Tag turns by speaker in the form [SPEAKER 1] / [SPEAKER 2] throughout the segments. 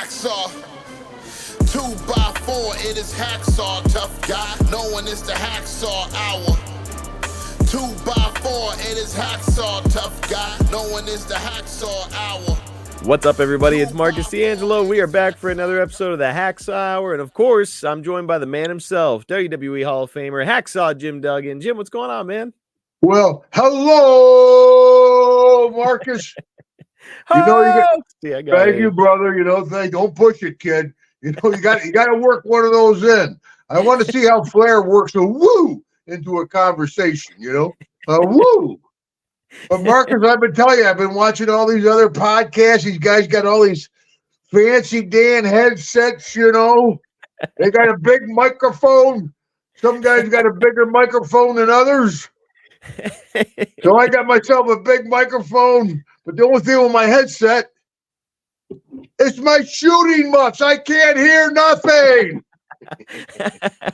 [SPEAKER 1] Hacksaw. 2x4, it is Hacksaw, tough guy. No one is the Hacksaw Hour. 2x4, it is Hacksaw, tough guy. No one is the Hacksaw Hour.
[SPEAKER 2] What's up, everybody? It's Marcus D'Angelo. We are back for another episode of the Hacksaw Hour. And of course, I'm joined by the man himself, WWE Hall of Famer, Hacksaw Jim Duggan. Jim, what's going on, man?
[SPEAKER 3] Well, hello, Marcus. You thank you, brother. Don't push it, kid. You got to work one of those in. I want to see how Flair works a woo into a conversation. A woo. But Marcus, I've been telling you, I've been watching all these other podcasts. These guys got all these fancy Dan headsets. They got a big microphone. Some guys got a bigger microphone than others. So I got myself a big microphone, but the only thing with my headset is my shooting muffs. I can't hear nothing.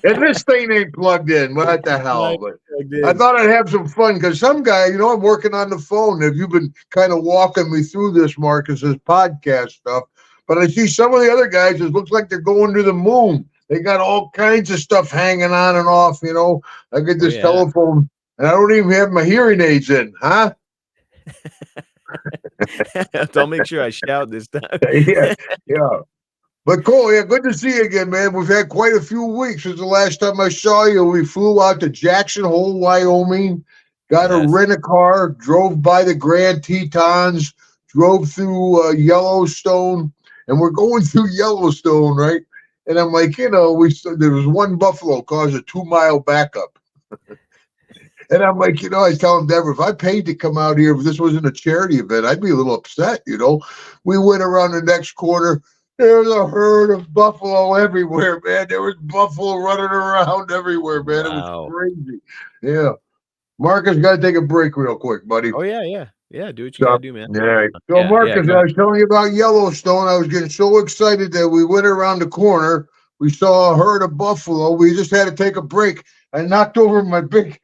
[SPEAKER 3] And this thing ain't plugged in. What the hell? But I thought I'd have some fun because some guy, I'm working on the phone. Have you been kind of walking me through this, Marcus, this podcast stuff? But I see some of the other guys, it looks like they're going to the moon. They got all kinds of stuff hanging on and off, I get this telephone. And I don't even have my hearing aids in, huh?
[SPEAKER 2] Don't make sure I shout this time.
[SPEAKER 3] Yeah. But cool, good to see you again, man. We've had quite a few weeks since the last time I saw you. We flew out to Jackson Hole, Wyoming, got a rent-a-car, drove by the Grand Tetons, drove through Yellowstone, and we're going through Yellowstone, right? And I'm like, there was one buffalo caused a 2-mile backup. And I'm like, I was telling Deborah, if I paid to come out here, if this wasn't a charity event, I'd be a little upset, We went around the next corner. There was a herd of buffalo everywhere, man. There was buffalo running around everywhere, man. Wow. It was crazy. Yeah. Marcus, got to take a break real quick, buddy.
[SPEAKER 2] Oh, yeah. Yeah, do what you got to do, man.
[SPEAKER 3] Yeah. So, Marcus, I was telling you about Yellowstone. I was getting so excited that we went around the corner. We saw a herd of buffalo. We just had to take a break. I knocked over my big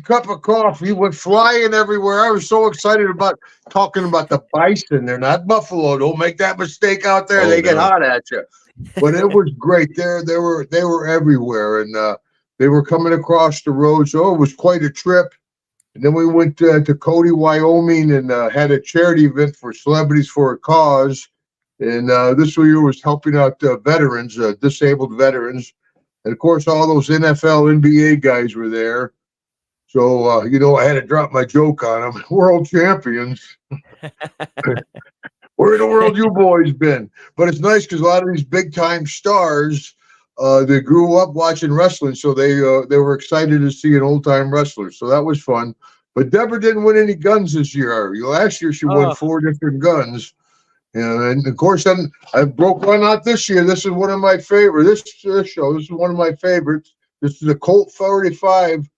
[SPEAKER 3] cup of coffee, went flying everywhere. I was so excited about talking about the bison. They're not buffalo. Don't make that mistake out there. They get hot at you. But it was great. They were everywhere, and they were coming across the road. So it was quite a trip. And then we went to Cody, Wyoming, and had a charity event for Celebrities for a Cause. And this year was helping out veterans, disabled veterans. And, of course, all those NFL, NBA guys were there. So, I had to drop my joke on them. World champions. Where in the world you boys been? But it's nice because a lot of these big-time stars, they grew up watching wrestling, so they were excited to see an old-time wrestler. So that was fun. But Deborah didn't win any guns this year. Last year she won 4 different guns. And, of course, then I broke one out this year. This is one of my favorites. This show, this is one of my favorites. This is a Colt 45.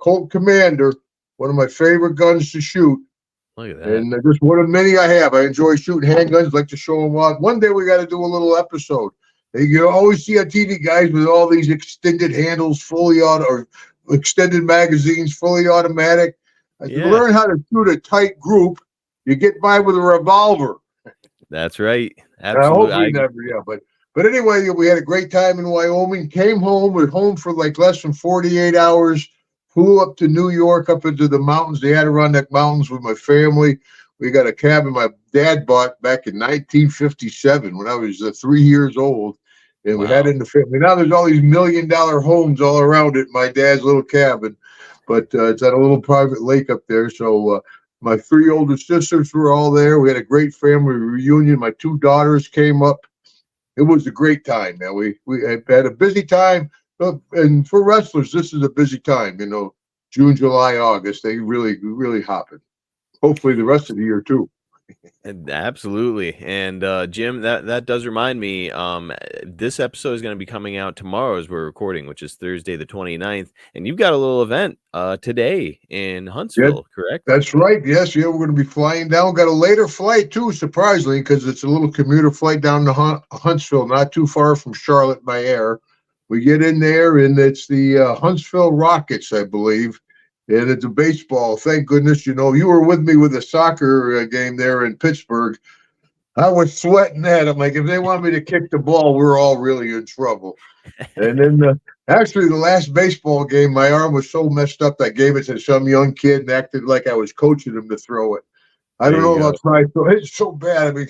[SPEAKER 3] Colt Commander, one of my favorite guns to shoot.
[SPEAKER 2] Look at that.
[SPEAKER 3] And just one of many I have. I enjoy shooting handguns, like to show them off. One day we got to do a little episode. You always see on TV guys with all these extended handles, or extended magazines, fully automatic. You learn how to shoot a tight group. You get by with a revolver.
[SPEAKER 2] That's right. Absolutely.
[SPEAKER 3] I hope we never, But anyway, we had a great time in Wyoming. Came home. We're home for like less than 48 hours. Flew up to New York, up into the mountains, the Adirondack Mountains with my family. We got a cabin my dad bought back in 1957 when I was 3 years old. And we had it in the family. Now there's all these $1 million homes all around it, my dad's little cabin. But it's at a little private lake up there. So my 3 older sisters were all there. We had a great family reunion. My 2 daughters came up. It was a great time, man. We had a busy time. And for wrestlers, this is a busy time, June, July, August. They really hopping. Hopefully the rest of the year, too.
[SPEAKER 2] Absolutely. And Jim, that does remind me, this episode is going to be coming out tomorrow as we're recording, which is Thursday the 29th. And you've got a little event today in Huntsville, correct?
[SPEAKER 3] That's right. Yes, we're going to be flying down. Got a later flight, too, surprisingly, because it's a little commuter flight down to Huntsville, not too far from Charlotte by air. We get in there, and it's the Huntsville Rockets, I believe. And it's a baseball. Thank goodness, you were with me with the soccer game there in Pittsburgh. I was sweating at them. Like, if they want me to kick the ball, we're all really in trouble. And then actually the last baseball game, my arm was so messed up, I gave it to some young kid and acted like I was coaching him to throw it. I
[SPEAKER 2] There
[SPEAKER 3] don't
[SPEAKER 2] you
[SPEAKER 3] know
[SPEAKER 2] go.
[SPEAKER 3] about trying. It's so bad. I mean,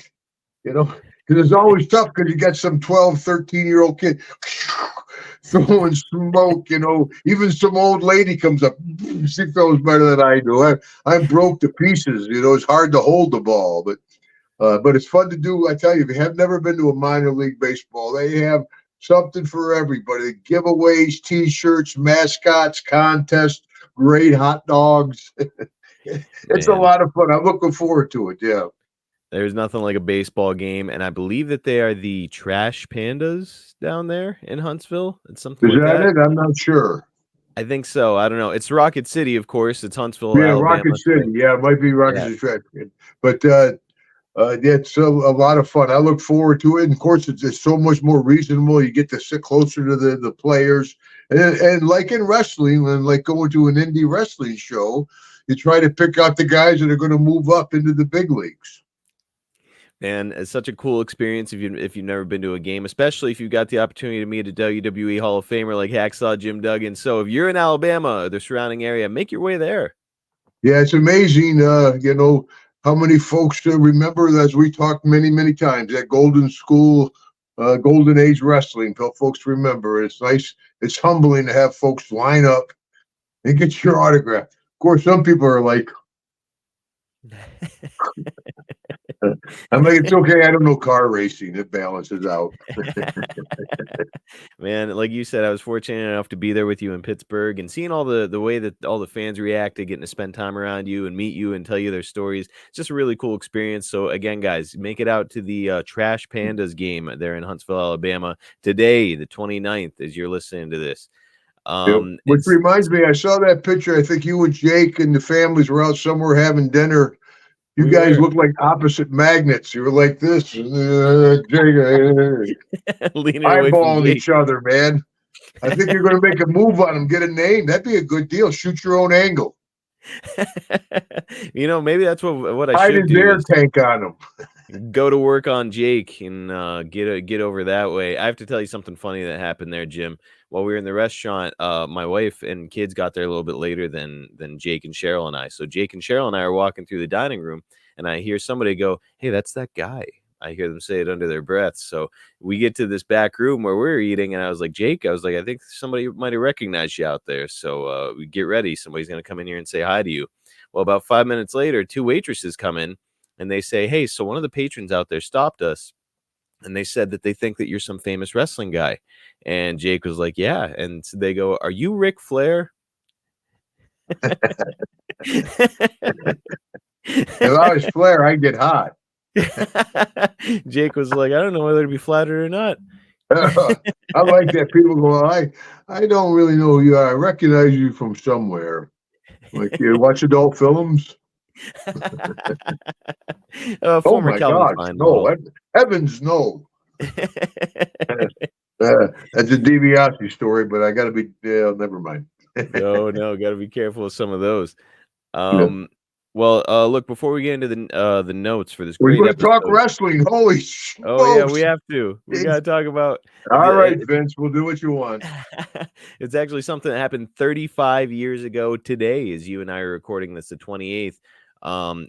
[SPEAKER 3] because it's always tough because you got some 12, 13-year-old kid throwing smoke, even some old lady comes up. She throws better than I do. I'm broke to pieces. It's hard to hold the ball, but it's fun to do. I tell you, if you have never been to a minor league baseball, they have something for everybody. Giveaways, T-shirts, mascots, contests, great hot dogs. It's a
[SPEAKER 2] Man,
[SPEAKER 3] lot of fun. I'm looking forward to it. Yeah.
[SPEAKER 2] there's nothing like a baseball game, and I believe that they are the Trash Pandas down there in Huntsville. It's something
[SPEAKER 3] Is
[SPEAKER 2] like
[SPEAKER 3] that
[SPEAKER 2] that.
[SPEAKER 3] it? I'm not sure.
[SPEAKER 2] I think so. I don't know. It's Rocket City, of course. It's Huntsville,
[SPEAKER 3] Yeah, Rocket
[SPEAKER 2] Alabama.
[SPEAKER 3] City.
[SPEAKER 2] So
[SPEAKER 3] Yeah, it might be Rocket
[SPEAKER 2] yeah,
[SPEAKER 3] City. But yeah, it's a lot of fun. I look forward to it. And of course, it's so much more reasonable. You get to sit closer to the players. And like in wrestling, and like going to an indie wrestling show, you try to pick out the guys that are going to move up into the big leagues.
[SPEAKER 2] man, it's such a cool experience if you've never been to a game, especially if you got the opportunity to meet a WWE Hall of Famer like Hacksaw Jim Duggan. So if you're in Alabama or the surrounding area, make your way there.
[SPEAKER 3] Yeah, it's amazing, how many folks remember, as we talked many, many times, that golden school, golden age wrestling. Folks remember. It's nice. It's humbling to have folks line up and get your autograph. Of course, some people are like, I'm like, it's okay. I don't know car racing. It balances out.
[SPEAKER 2] Man, like you said, I was fortunate enough to be there with you in Pittsburgh and seeing all the way that all the fans reacted, getting to spend time around you and meet you and tell you their stories. It's just a really cool experience. So again, guys, make it out to the Trash Pandas game there in Huntsville, Alabama today, the 29th, as you're listening to this.
[SPEAKER 3] Yep. Which
[SPEAKER 2] It's
[SPEAKER 3] reminds me, I saw that picture. I think you and Jake and the families were out somewhere having dinner. You
[SPEAKER 2] we
[SPEAKER 3] guys
[SPEAKER 2] were
[SPEAKER 3] look like opposite magnets. You were like this, Jake,
[SPEAKER 2] leaning away from
[SPEAKER 3] eyeballing
[SPEAKER 2] Jake.
[SPEAKER 3] each other, man. I think you're going to make a move on him, get a name. That'd be a good deal. Shoot your own angle.
[SPEAKER 2] Maybe that's what I
[SPEAKER 3] Hide
[SPEAKER 2] should
[SPEAKER 3] his
[SPEAKER 2] do
[SPEAKER 3] air
[SPEAKER 2] is
[SPEAKER 3] tank on him.
[SPEAKER 2] go to work on Jake and get over that way. I have to tell you something funny that happened there, Jim. While we were in the restaurant, my wife and kids got there a little bit later than Jake and Cheryl and I. So Jake and Cheryl and I are walking through the dining room, and I hear somebody go, "Hey, that's that guy." I hear them say it under their breaths. So we get to this back room where we're eating, and I was like, Jake, I think somebody might have recognized you out there. So we get ready. Somebody's going to come in here and say hi to you. Well, about 5 minutes later, two waitresses come in and they say, "Hey, so one of the patrons out there stopped us and they said that they think that you're some famous wrestling guy." And Jake was like, "Yeah." And so they go, "Are you Ric Flair?"
[SPEAKER 3] If I was Flair, I'd get hot.
[SPEAKER 2] Jake was like, "I don't know whether to be flattered or not."
[SPEAKER 3] I like that. People go, I don't really know who you are. I recognize you from somewhere. Like, you watch adult films? Oh
[SPEAKER 2] Former
[SPEAKER 3] my
[SPEAKER 2] Calvin
[SPEAKER 3] gosh,
[SPEAKER 2] Klein
[SPEAKER 3] no.
[SPEAKER 2] model.
[SPEAKER 3] Heavens, no. That's a DiBiase story, but I got to be, never mind.
[SPEAKER 2] No, got to be careful with some of those.
[SPEAKER 3] Yeah.
[SPEAKER 2] Well, look, before we get into the notes for this
[SPEAKER 3] We're
[SPEAKER 2] great
[SPEAKER 3] going to talk
[SPEAKER 2] episode.
[SPEAKER 3] wrestling. Holy
[SPEAKER 2] Oh yeah,
[SPEAKER 3] smokes.
[SPEAKER 2] we have to. We got to talk about
[SPEAKER 3] All right,
[SPEAKER 2] the.
[SPEAKER 3] Vince, we'll do what you want.
[SPEAKER 2] It's actually something that happened 35 years ago today, as you and I are recording this, the 28th.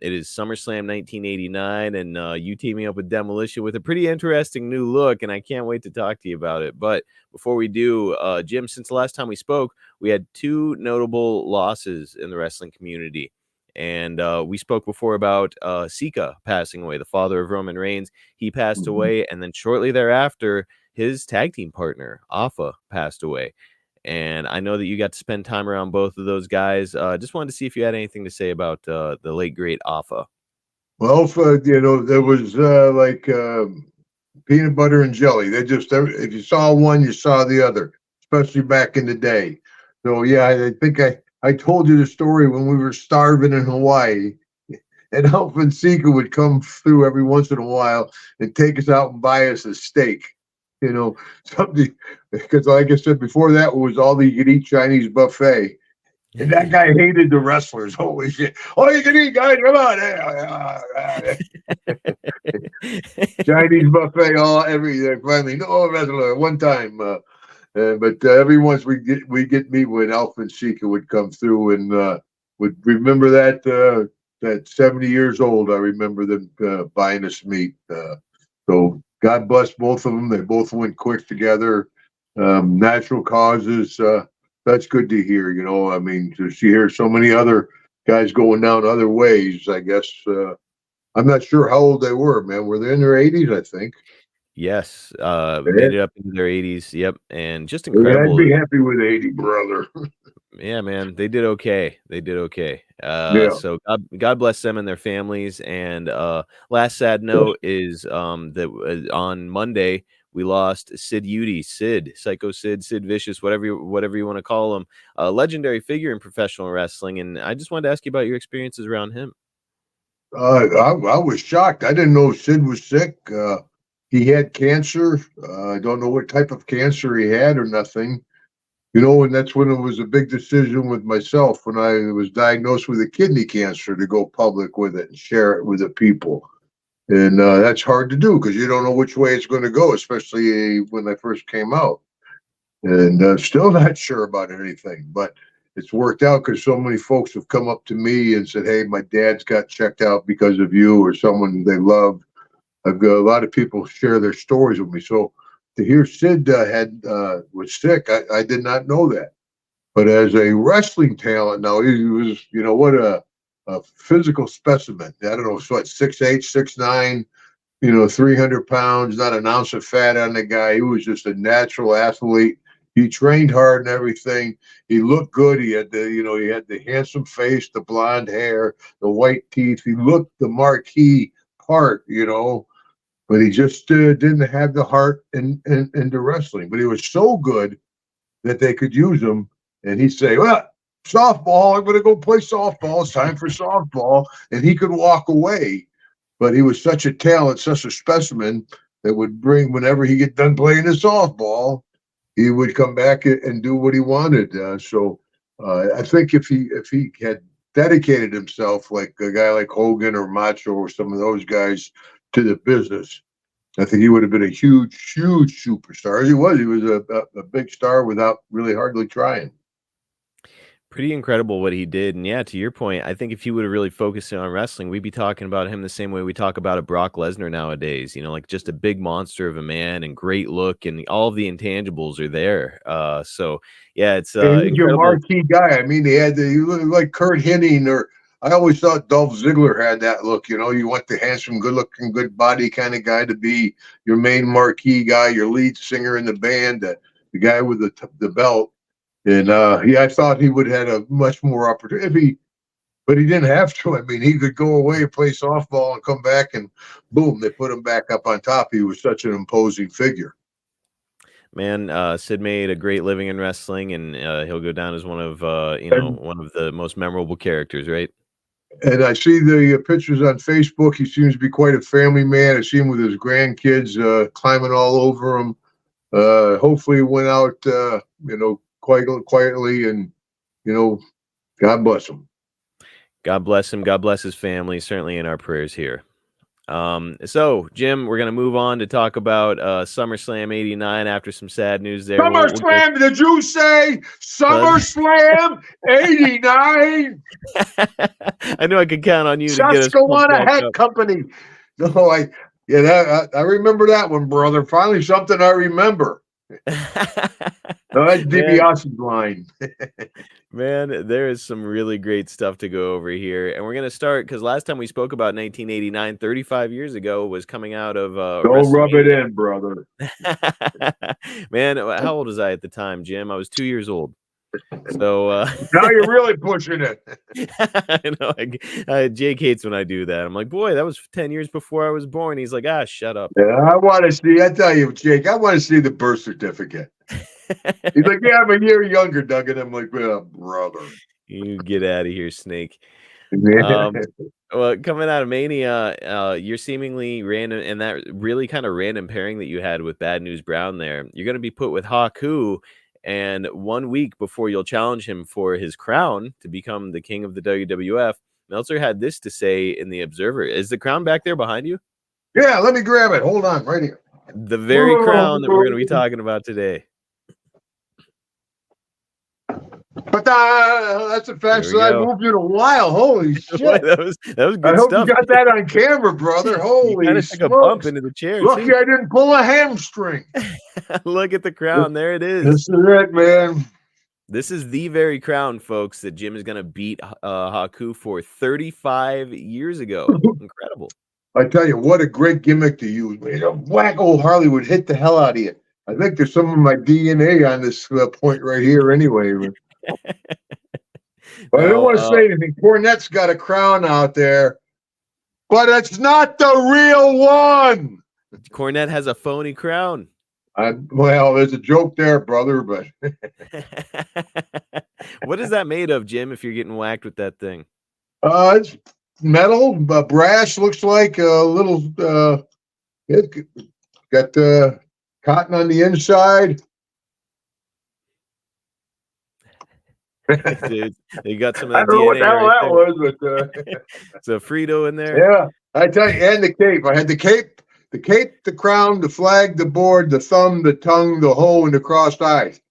[SPEAKER 2] It is SummerSlam 1989, and you teaming up with Demolition with a pretty interesting new look, and I can't wait to talk to you about it. But before we do, Jim, since the last time we spoke, we had two notable losses in the wrestling community. And we spoke before about Sika passing away, the father of Roman Reigns. He passed away, and then shortly thereafter, his tag team partner, Alpha, passed away. And I know that you got to spend time around both of those guys. Just wanted to see if you had anything to say about the late, great Alpha.
[SPEAKER 3] Well, there was like peanut butter and jelly. They just, if you saw one, you saw the other, especially back in the day. So, yeah, I think I told you the story when we were starving in Hawaii. And Alpha and Sika would come through every once in a while and take us out and buy us a steak. Something, because like I said before, that was all you could eat Chinese buffet. And that guy hated the wrestlers. Holy shit. All you can eat, guys, come on. Chinese buffet, all every finally no wrestler one time. But every once we get meet when Alpha and Sika would come through and would remember that 70 years old. I remember them buying us meat. So God bless both of them. They both went quick together. Natural causes. That's good to hear. I mean, to see here so many other guys going down other ways. I guess I'm not sure how old they were. Man, were they in their 80s? I think.
[SPEAKER 2] Yes, made it up into their 80s. Yep, and just
[SPEAKER 3] Yeah, I'd
[SPEAKER 2] incredible.
[SPEAKER 3] be happy with 80, brother.
[SPEAKER 2] Yeah, man, they did okay. They did okay.
[SPEAKER 3] Yeah.
[SPEAKER 2] So God bless them and their families. And last sad note is that on Monday we lost Sid Udy, Psycho Sid Vicious, whatever you want to call him, a legendary figure in professional wrestling. And I just wanted to ask you about your experiences around him.
[SPEAKER 3] I was shocked. I didn't know Sid was sick. He had cancer. I don't know what type of cancer he had or nothing. And that's when it was a big decision with myself when I was diagnosed with a kidney cancer to go public with it and share it with the people. And that's hard to do because you don't know which way it's going to go, especially when I first came out. And still not sure about anything, but it's worked out because so many folks have come up to me and said, "Hey, my dad's got checked out because of you," or someone they love. I've got a lot of people share their stories with me. So to hear Sid was sick, I did not know that. But as a wrestling talent, now he was, what a physical specimen. I don't know, so what, 6'8", 6'9", 300 pounds, not an ounce of fat on the guy. He was just a natural athlete. He trained hard and everything. He looked good. He had the handsome face, the blonde hair, the white teeth. He looked the marquee part, but he just didn't have the heart into wrestling. But he was so good that they could use him. And he'd say, "Well, softball, I'm going to go play softball. It's time for softball." And he could walk away. But he was such a talent, such a specimen that would bring, whenever he get done playing his softball, he would come back and do what he wanted. So I think if he had dedicated himself like a guy like Hogan or Macho or some of those guys to the business, I think he would have been a huge, huge superstar. He was a big star without really hardly trying.
[SPEAKER 2] Pretty incredible what he did. And yeah, to your point, I think if he would have really focused on wrestling, we'd be talking about him the same way we talk about a Brock Lesnar nowadays, like just a big monster of a man and great look and all of the intangibles are there. So yeah, it's
[SPEAKER 3] And he's your
[SPEAKER 2] incredible.
[SPEAKER 3] marquee guy. I mean, he looked like Kurt Hennig, or I always thought Dolph Ziggler had that look. You want the handsome, good-looking, good body kind of guy to be your main marquee guy, your lead singer in the band, the guy with the belt. And I thought he would have had a much more opportunity, but he didn't have to. I mean, he could go away and play softball and come back, and boom, they put him back up on top. He was such an imposing figure.
[SPEAKER 2] Man, Sid made a great living in wrestling, and he'll go down as one of the most memorable characters, right?
[SPEAKER 3] And I see the pictures on Facebook. He seems to be quite a family man. I see him with his grandkids climbing all over him. Hopefully, he went out, quite quietly, and God bless him.
[SPEAKER 2] God bless him. God bless his family. Certainly in our prayers here. So Jim, we're gonna move on to talk about SummerSlam '89 after some sad news there.
[SPEAKER 3] SummerSlam, did you say SummerSlam '89?
[SPEAKER 2] I knew I could count on you to get us
[SPEAKER 3] Susquehanna Hat Company. No, I remember that one, brother. Finally, something I remember. No, that's DiBiase's line.
[SPEAKER 2] Man, there is some really great stuff to go over here. And we're going to start because last time we spoke about 1989, 35 years ago, was coming out of
[SPEAKER 3] Don't rub it in, brother.
[SPEAKER 2] Man, how old was I at the time, Jim? I was 2 years old. So
[SPEAKER 3] now you're really pushing it.
[SPEAKER 2] I know. Jake hates when I do that. I'm like, boy, that was 10 years before I was born. He's like, shut up.
[SPEAKER 3] Yeah, I want to see. I tell you, Jake, I want to see the birth certificate. He's like, yeah, I'm a year younger, Doug. And I'm like, well, brother.
[SPEAKER 2] You get out of here, Snake.
[SPEAKER 3] Yeah.
[SPEAKER 2] Well, coming out of Mania, you're seemingly random, and that really kind of random pairing that you had with Bad News Brown there. You're going to be put with Haku, and 1 week before you'll challenge him for his crown to become the king of the WWF, Meltzer had this to say in The Observer. Is the crown back there behind you?
[SPEAKER 3] Yeah, let me grab it. Hold on, right here.
[SPEAKER 2] The very crown that we're going to be talking about today.
[SPEAKER 3] But that's the fastest I moved in a while. Holy shit!
[SPEAKER 2] that was good
[SPEAKER 3] I hope
[SPEAKER 2] stuff.
[SPEAKER 3] you got that on camera, brother. Holy
[SPEAKER 2] you
[SPEAKER 3] smokes!
[SPEAKER 2] took a bump into the chair.
[SPEAKER 3] Lucky
[SPEAKER 2] too.
[SPEAKER 3] I didn't pull a hamstring.
[SPEAKER 2] Look at the crown. There it is.
[SPEAKER 3] This is it, man.
[SPEAKER 2] This is the very crown, folks, that Jim is going to beat Haku for 35 years ago. Incredible.
[SPEAKER 3] I tell you, what a great gimmick to use. Man, a whack old Harley would hit the hell out of you. I think there's some of my DNA on this point right here anyway. But I don't want to say anything. Cornette's got a crown out there, but it's not the real one.
[SPEAKER 2] Cornette has a phony crown.
[SPEAKER 3] Well, there's a joke there, brother, but
[SPEAKER 2] what is that made of, Jim, if you're getting whacked with that thing?
[SPEAKER 3] It's metal, brass, looks like a little it got cotton on the inside.
[SPEAKER 2] Dude, they got some of that
[SPEAKER 3] I don't know what the hell that was, but
[SPEAKER 2] it's a Frito in there.
[SPEAKER 3] Yeah, I tell you, and the cape. I had the cape, the crown, the flag, the board, the thumb, the tongue, the hoe, and the crossed eyes.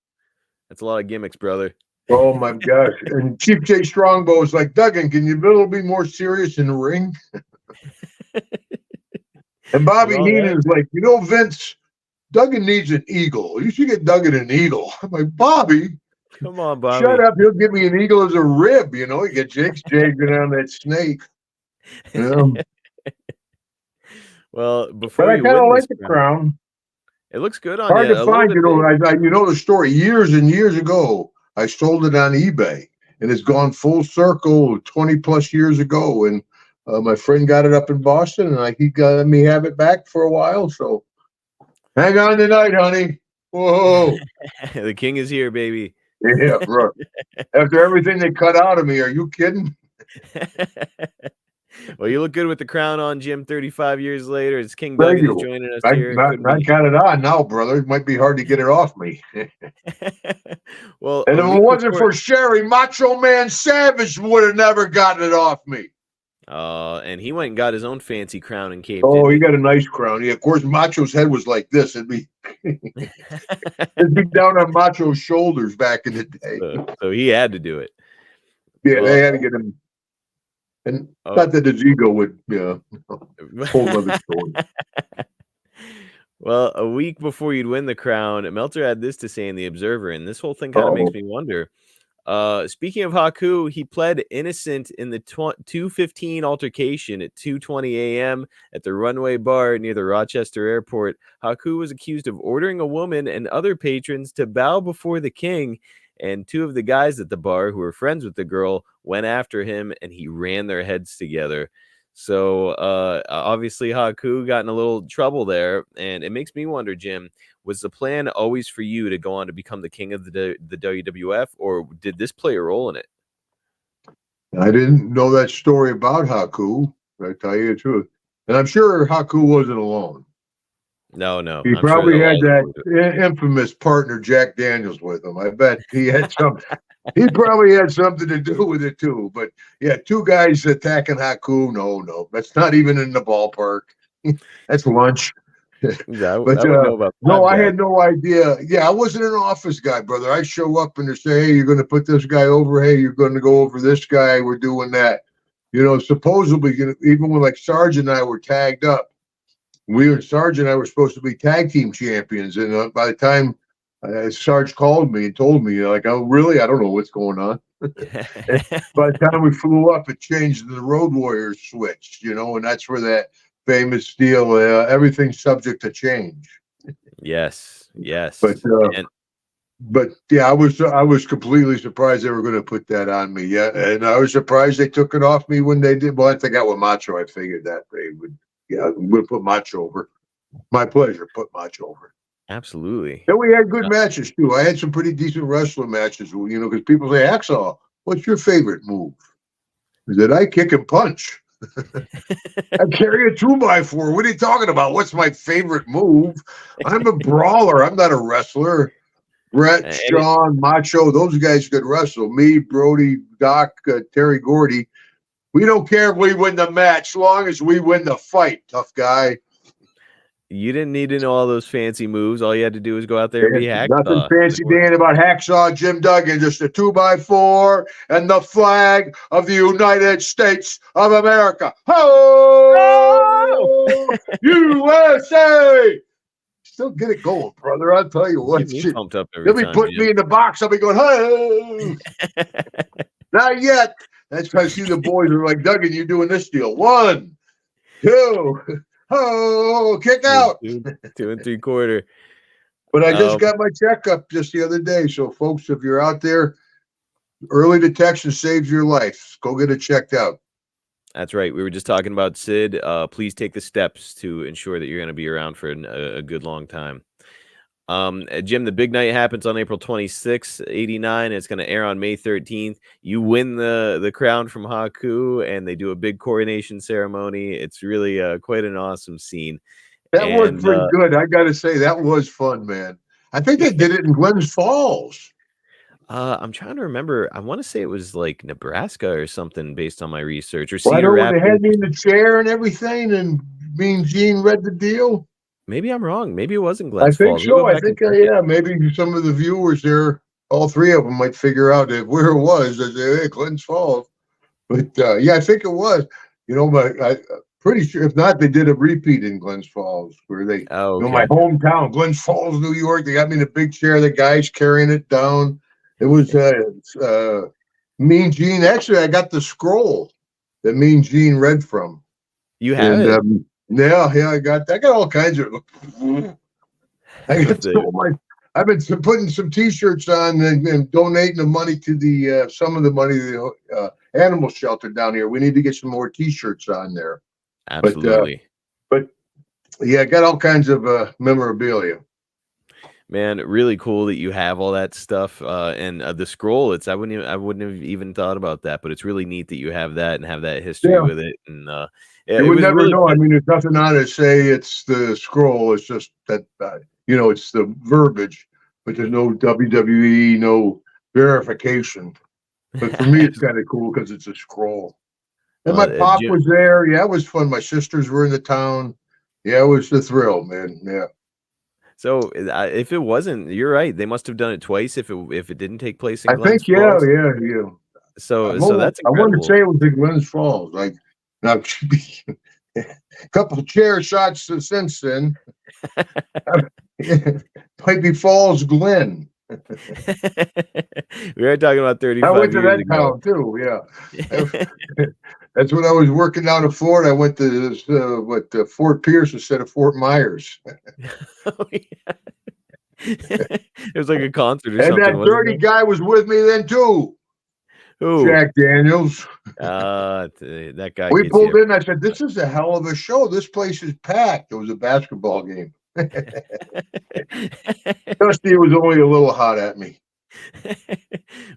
[SPEAKER 2] That's a lot of gimmicks, brother.
[SPEAKER 3] Oh my gosh! And Chief J Strongbow is like, Duggan, can you be a little bit more serious in the ring? And Bobby Heenan's like, Vince, Duggan needs an eagle. You should get Duggan an eagle. I'm like, Bobby.
[SPEAKER 2] Come on, Bobby.
[SPEAKER 3] Shut up. He'll give me an eagle as a rib. You get Jake's jagging on that snake.
[SPEAKER 2] Well, before
[SPEAKER 3] but I kind of like the crown.
[SPEAKER 2] It looks good on
[SPEAKER 3] Hard
[SPEAKER 2] you.
[SPEAKER 3] to find, the story. Years and years ago, I sold it on eBay. And it's gone full circle 20 plus years ago. And my friend got it up in Boston, and he got me have it back for a while. So hang on tonight, honey. Whoa.
[SPEAKER 2] The king is here, baby.
[SPEAKER 3] Yeah, bro. After everything they cut out of me, are you kidding?
[SPEAKER 2] Well, you look good with the crown on, Jim. 35 years later, it's King Duggan is joining us here.
[SPEAKER 3] I got it on now, brother. It might be hard to get it off me.
[SPEAKER 2] Well,
[SPEAKER 3] and if it wasn't for Sherry, Macho Man Savage would have never gotten it off me.
[SPEAKER 2] And he went and got his own fancy crown and cape.
[SPEAKER 3] Oh, he got a nice crown. Yeah, of course, Macho's head was like this. It'd be down on Macho's shoulders back in the day.
[SPEAKER 2] So he had to do it.
[SPEAKER 3] Yeah, they had to get him. And not that his ego would, whole other story.
[SPEAKER 2] Well, a week before you'd win the crown, Meltzer had this to say in The Observer, and this whole thing kind of makes me wonder. Speaking of Haku, he pled innocent in the 2:15 altercation at 2:20 a.m. at the Runway Bar near the Rochester Airport. Haku was accused of ordering a woman and other patrons to bow before the king, and two of the guys at the bar who were friends with the girl went after him, and he ran their heads together. So obviously Haku got in a little trouble there, and it makes me wonder, Jim, was the plan always for you to go on to become the king of the WWF, or did this play a role in it?
[SPEAKER 3] I didn't know that story about Haku, I tell you the truth. And I'm sure Haku wasn't alone.
[SPEAKER 2] No.
[SPEAKER 3] He probably had that infamous partner, Jack Daniels, with him. I bet he had something. He probably had something to do with it, too. But, yeah, two guys attacking Haku, no. That's not even in the ballpark. That's lunch. I had no idea. Yeah, I wasn't an office guy, brother. I show up and they say, hey, you're going to put this guy over. Hey, you're going to go over this guy. We're doing that. Supposedly, even when like Sarge and I were tagged up, Sarge and I were supposed to be tag team champions. And by the time Sarge called me and told me, oh, really? I don't know what's going on. By the time we flew up, it changed to the Road Warriors switch, and that's where that famous deal, everything's subject to change.
[SPEAKER 2] Yes.
[SPEAKER 3] But yeah, I was completely surprised they were going to put that on me. Yeah, and I was surprised they took it off me when they did. Well, I think out with Macho, I figured that they would. Yeah, we'll put Macho over. My pleasure. Put Macho over.
[SPEAKER 2] Absolutely.
[SPEAKER 3] And we had good matches too. I had some pretty decent wrestling matches. Because people say, Hacksaw, what's your favorite move? I said, I kick and punch. I carry a 2x4. What are you talking about? What's my favorite move? I'm a brawler. I'm not a wrestler. Brett, Sean, Macho, those guys could wrestle. Me, Brody, Doc, Terry Gordy. We don't care if we win the match, as long as we win the fight, tough guy.
[SPEAKER 2] You didn't need to know all those fancy moves. All you had to do was go out there and be
[SPEAKER 3] Nothing
[SPEAKER 2] Hacksaw.
[SPEAKER 3] fancy, Dan, about Hacksaw Jim Duggan. Just a 2x4 and the flag of the United States of America. Ho! USA! Still get it going, brother. I'll tell you what.
[SPEAKER 2] Get me pumped up every
[SPEAKER 3] They'll be
[SPEAKER 2] time,
[SPEAKER 3] putting
[SPEAKER 2] Jim.
[SPEAKER 3] me in the box. I'll be going, hey! Not yet. That's because I see the boys are like, Duggan, you're doing this deal. 1, 2, oh, kick out.
[SPEAKER 2] 2 3/4.
[SPEAKER 3] But I just got my checkup just the other day. So, folks, if you're out there, early detection saves your life. Go get it checked out.
[SPEAKER 2] That's right. We were just talking about Sid. Please take the steps to ensure that you're going to be around for a good long time. Jim, the big night happens on April 26th, 89. It's going to air on May 13th. You win the crown from Haku, and they do a big coronation ceremony. It's really quite an awesome scene.
[SPEAKER 3] That was pretty good. I got to say, that was fun, man. I think they did it in Glens Falls.
[SPEAKER 2] I'm trying to remember. I want to say it was like Nebraska or something based on my research. Or
[SPEAKER 3] Well, I
[SPEAKER 2] Cedar
[SPEAKER 3] know when they
[SPEAKER 2] Rapids.
[SPEAKER 3] had me in the chair and everything, and Mean Gene read the deal.
[SPEAKER 2] Maybe I'm wrong. Maybe it wasn't Glens
[SPEAKER 3] I think
[SPEAKER 2] Falls.
[SPEAKER 3] so. I think, yeah, maybe some of the viewers there, all three of them might figure out where it was. They say, hey, Glens Falls. But, yeah, I think it was. You know, but I'm pretty sure. If not, they did a repeat in Glens Falls where they,
[SPEAKER 2] Oh, okay.
[SPEAKER 3] you know, my hometown, Glens Falls, New York. They got me in a big chair. The guy's carrying it down. It was Mean Gene. Actually, I got the scroll that Mean Gene read from.
[SPEAKER 2] You have it?
[SPEAKER 3] Yeah, I got all kinds of. I've been putting some T-shirts on and donating the money to the some of the money to the animal shelter down here. We need to get some more T-shirts on there.
[SPEAKER 2] Absolutely.
[SPEAKER 3] But yeah, I got all kinds of memorabilia.
[SPEAKER 2] Man, really cool that you have all that stuff and the scroll. I wouldn't have even thought about that, but it's really neat that you have that and have that history with it. And
[SPEAKER 3] you would never know. I mean, there's nothing on it to say it's the scroll. It's just that you know, it's the verbiage, but there's no WWE, no verification. But for me, it's kind of cool because it's a scroll. And my pop was there. Yeah, it was fun. My sisters were in the town. Yeah, it was a thrill, man. Yeah.
[SPEAKER 2] So if it wasn't, you're right. They must have done it twice. If it didn't take place in Glens
[SPEAKER 3] Falls. Yeah.
[SPEAKER 2] So that's incredible.
[SPEAKER 3] I wouldn't say it was in Glens Falls. Like now, a couple of chair shots since then. Might be Falls Glen.
[SPEAKER 2] We were talking about 35
[SPEAKER 3] I went to
[SPEAKER 2] years
[SPEAKER 3] that
[SPEAKER 2] ago.
[SPEAKER 3] town too. Yeah. That's when I was working down in Florida. I went to Fort Pierce instead of Fort Myers.
[SPEAKER 2] Oh, yeah. It was like a concert or something.
[SPEAKER 3] And that dirty guy was with me then too.
[SPEAKER 2] Who?
[SPEAKER 3] Jack Daniels.
[SPEAKER 2] That guy.
[SPEAKER 3] We pulled in. I said, "This is a hell of a show. This place is packed." It was a basketball game. Dusty was only a little hot at me.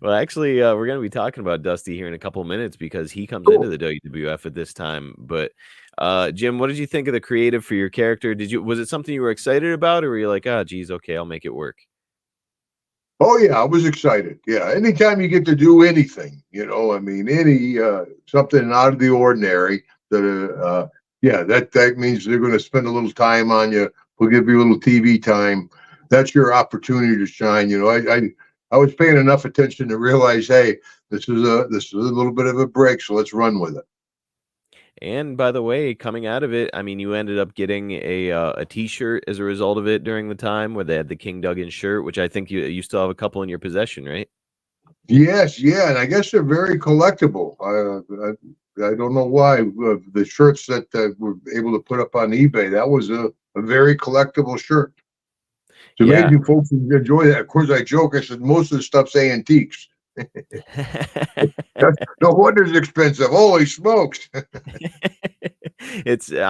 [SPEAKER 2] Well, actually, we're going to be talking about Dusty here in a couple of minutes because he comes into the WWF at this time. But Jim, what did you think of the creative for your character? Was it something you were excited about, or were you like, geez, okay, I'll make it work?
[SPEAKER 3] Oh yeah, I was excited. Yeah, anytime you get to do anything, you know, I mean, any something out of the ordinary. That means they're going to spend a little time on you. We'll give you a little TV time. That's your opportunity to shine. You know, I was paying enough attention to realize, hey, this is a little bit of a break, so let's run with it.
[SPEAKER 2] And by the way, coming out of it, I mean, you ended up getting a T-shirt as a result of it during the time where they had the King Duggan shirt, which I think you still have a couple in your possession, right?
[SPEAKER 3] Yes, yeah, and I guess they're very collectible. I don't know why the shirts that were able to put up on eBay, that was a very collectible shirt. It's amazing folks enjoy that. Of course, I joke. I said most of the stuff's antiques. No wonder it's expensive. Holy smokes!
[SPEAKER 2] I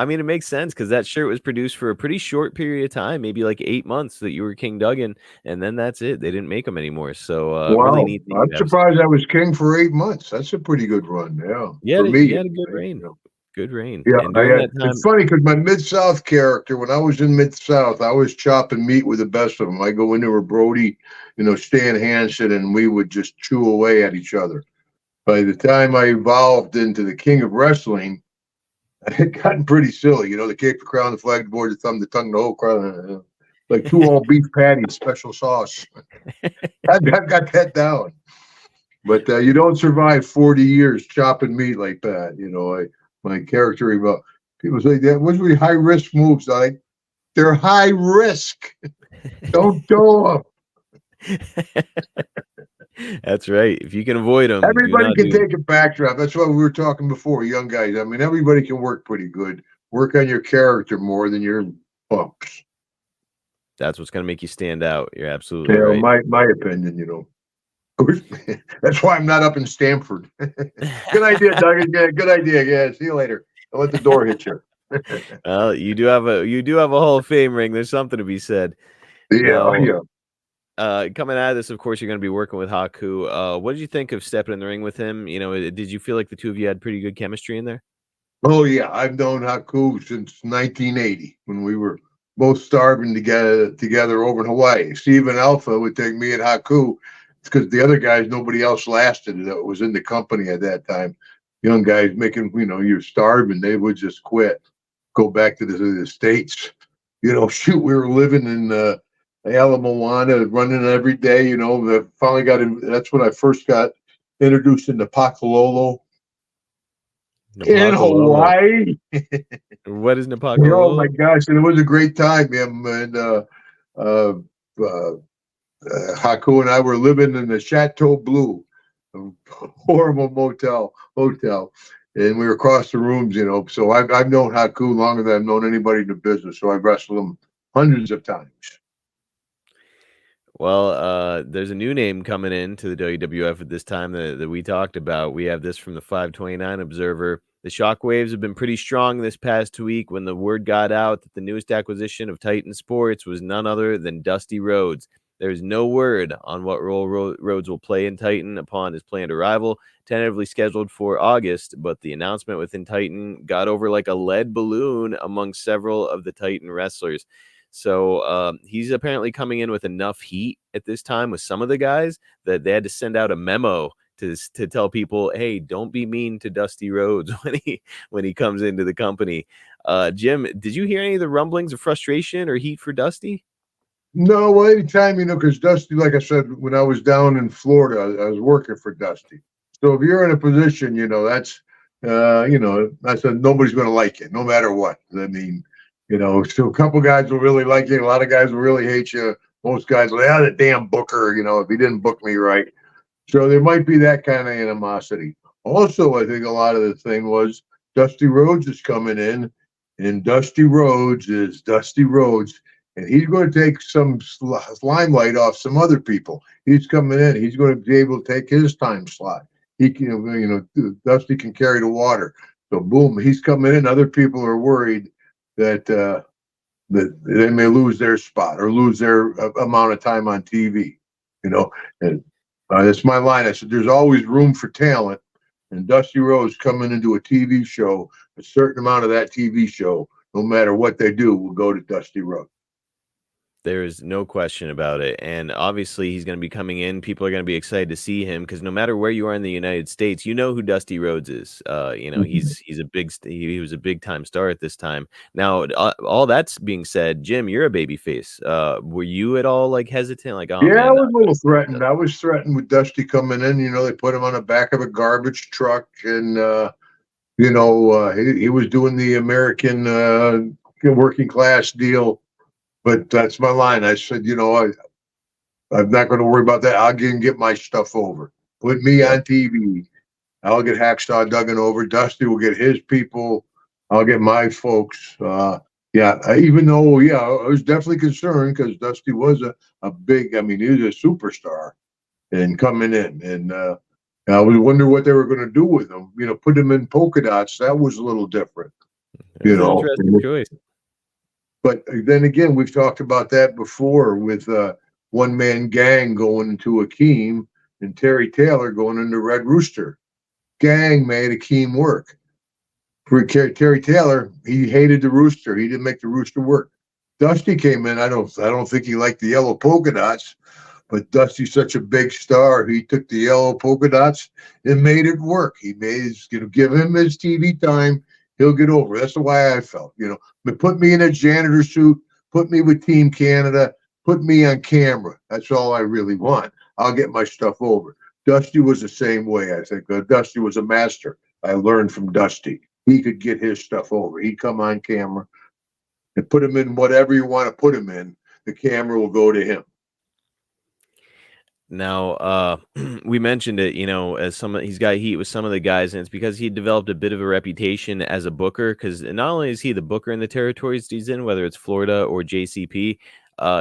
[SPEAKER 2] mean, it makes sense because that shirt was produced for a pretty short period of time, maybe like 8 months that you were King Duggan, and then that's it. They didn't make them anymore. So really neat.
[SPEAKER 3] I'm surprised I was king for 8 months. That's a pretty good run. Yeah, for me,
[SPEAKER 2] you had a good reign. Good reign.
[SPEAKER 3] Yeah,
[SPEAKER 2] and during that time,
[SPEAKER 3] it's funny because my Mid-South character, when I was in Mid-South, I was chopping meat with the best of them. I go into a Brody, Stan Hansen, and we would just chew away at each other. By the time I evolved into the King of Wrestling, it gotten pretty silly. You know, the cape, the crown, the flag, the board, the thumb, the tongue, the whole crown. Like 2 all beef patties, special sauce. I've got that down. But you don't survive 40 years chopping meat like that. You know, my character about people say that was really high risk moves. They're high risk. Don't do them.
[SPEAKER 2] That's right. If you can avoid them,
[SPEAKER 3] Everybody can take a backdrop. That's what we were talking before, young guys. I mean, everybody can work pretty good. Work on your character more than your bumps.
[SPEAKER 2] That's what's going to make you stand out. You're absolutely right.
[SPEAKER 3] My opinion, you know. That's why I'm not up in Stamford. Good idea, Doug. Yeah, good idea. Yeah, see you later. I'll let the door hit you.
[SPEAKER 2] Well, you do have a Hall of Fame ring. There's something to be said.
[SPEAKER 3] Yeah,
[SPEAKER 2] yeah. Coming out of this, of course, you're going to be working with Haku. What did you think of stepping in the ring with him? You know, did you feel like the two of you had pretty good chemistry in there?
[SPEAKER 3] Oh yeah, I've known Haku since 1980 when we were both starving together over in Hawaii. Stephen Alpha would take me and Haku because the other guys, nobody else lasted that was in the company at that time. Young guys making, you know, you're starving, they would just quit, go back to the States. You know, shoot, we were living in Ala Moana, running every day. You know, finally that's when I first got introduced into Pakalolo. In Hawaii.
[SPEAKER 2] What is Napakalolo?
[SPEAKER 3] Oh my gosh, and it was a great time, man. And Haku and I were living in the Chateau Blue, a horrible hotel, and we were across the rooms, you know. So I've known Haku longer than I've known anybody in the business. So I've wrestled him hundreds of times.
[SPEAKER 2] Well, there's a new name coming in to the WWF at this time that we talked about. We have this from the 529 Observer. The shockwaves have been pretty strong this past week when the word got out that the newest acquisition of Titan Sports was none other than Dusty Rhodes. There's no word on what role Rhodes will play in Titan upon his planned arrival, tentatively scheduled for August, but the announcement within Titan got over like a lead balloon among several of the Titan wrestlers. So he's apparently coming in with enough heat at this time with some of the guys that they had to send out a memo to tell people, hey, don't be mean to Dusty Rhodes when he comes into the company. Jim, did you hear any of the rumblings of frustration or heat for Dusty?
[SPEAKER 3] No, well, anytime, you know, because Dusty, like I said, when I was down in Florida, I was working for Dusty. So if you're in a position, you know, that's, you know, I said nobody's going to like it, no matter what. I mean, you know, so a couple guys will really like you. A lot of guys will really hate you. Most guys will, the damn booker, you know, if he didn't book me right. So there might be that kind of animosity. Also, I think a lot of the thing was Dusty Rhodes is coming in, and Dusty Rhodes is Dusty Rhodes, and he's going to take some limelight off some other people. He's coming in. He's going to be able to take his time slot. He can, you know, Dusty can carry the water. So boom, he's coming in. Other people are worried that that they may lose their spot or lose their amount of time on TV, you know. And that's my line. I said, there's always room for talent, and Dusty Rhodes coming into a TV show, a certain amount of that TV show, no matter what they do, will go to Dusty Rhodes.
[SPEAKER 2] There's no question about it. And obviously he's going to be coming in. People are going to be excited to see him because no matter where you are in the United States, you know who Dusty Rhodes is. You know, he was a big time star at this time. Now, all that's being said, Jim, you're a babyface. Were you at all like hesitant? Like, oh
[SPEAKER 3] yeah,
[SPEAKER 2] man,
[SPEAKER 3] I was a little threatened. I was threatened with Dusty coming in. You know, they put him on the back of a garbage truck, and you know, he was doing the American working class deal. But that's my line. I said, you know, I'm not going to worry about that. I'll get my stuff over. Put me on TV. I'll get Hacksaw Duggan over. Dusty will get his people. I'll get my folks. Even though, I was definitely concerned because Dusty was a big, I mean, he was a superstar and coming in. And I was wondering what they were going to do with him. You know, put him in polka dots. That was a little different. You know,
[SPEAKER 2] interesting choice.
[SPEAKER 3] But then again, we've talked about that before with One Man Gang going into Akeem and Terry Taylor going into Red Rooster. Gang made Akeem work. For Terry Taylor, he hated the Rooster. He didn't make the Rooster work. Dusty came in. I don't think he liked the yellow polka dots, but Dusty's such a big star. He took the yellow polka dots and made it work. He made give him his TV time. He'll get over it. That's the way I felt. But put me in a janitor suit, put me with Team Canada, put me on camera. That's all I really want. I'll get my stuff over. Dusty was the same way, I think. Dusty was a master. I learned from Dusty. He could get his stuff over. He'd come on camera and put him in whatever you want to put him in. The camera will go to him.
[SPEAKER 2] Now, we mentioned it, as he's got heat with some of the guys, and it's because he developed a bit of a reputation as a booker. Because not only is he the booker in the territories he's in, whether it's Florida or JCP,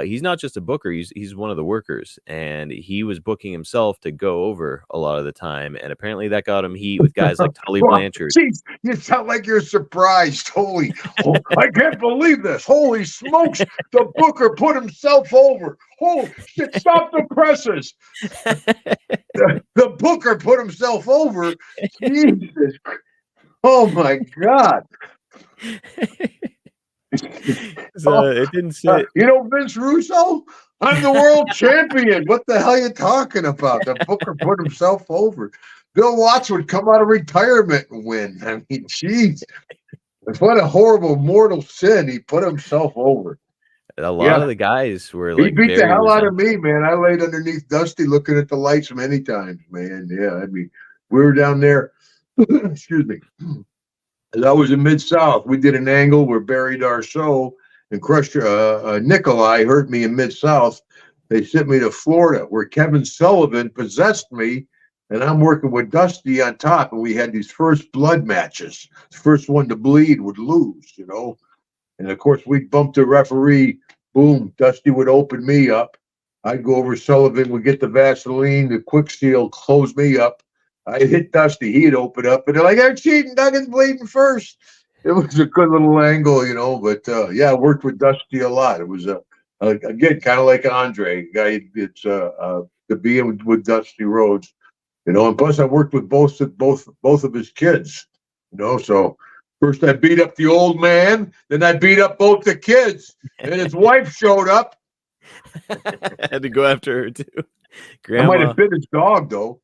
[SPEAKER 2] he's not just a booker; he's one of the workers, and he was booking himself to go over a lot of the time, and apparently that got him heat with guys like Tully Blanchard.
[SPEAKER 3] Jeez, you sound like you're surprised. I can't believe this. Holy smokes, the booker put himself over. Holy shit, stop the presses. The booker put himself over. Jesus. Oh my God.
[SPEAKER 2] So it didn't sit.
[SPEAKER 3] Vince Russo? I'm the world champion. What the hell are you talking about? The booker put himself over. Bill Watts would come out of retirement and win. I mean, jeez. What a horrible mortal sin. He put himself over.
[SPEAKER 2] A lot of the guys were like,
[SPEAKER 3] he beat the hell out of me, man. I laid underneath Dusty looking at the lights many times, man. Yeah, I mean, we were down there. Excuse me. As I was in Mid-South, we did an angle where Barry Darsow and Crusher Nikolai hurt me in Mid-South. They sent me to Florida, where Kevin Sullivan possessed me, and I'm working with Dusty on top, and we had these first blood matches. The first one to bleed would lose, And, of course, we'd bump the referee. Boom, Dusty would open me up. I'd go over Sullivan, would get the Vaseline, the Quick Seal, close me up. I'd hit Dusty, he'd open up, and they're like, "They're cheating, Duggan's bleeding first." It was a good little angle, but I worked with Dusty a lot. It was, again, kind of like Andre, guy, it's to be with Dusty Rhodes, and plus I worked with both of his kids, so first I beat up the old man, then I beat up both the kids, and his wife showed up.
[SPEAKER 2] Had to go after her too. Grandma.
[SPEAKER 3] I might have bit his dog though.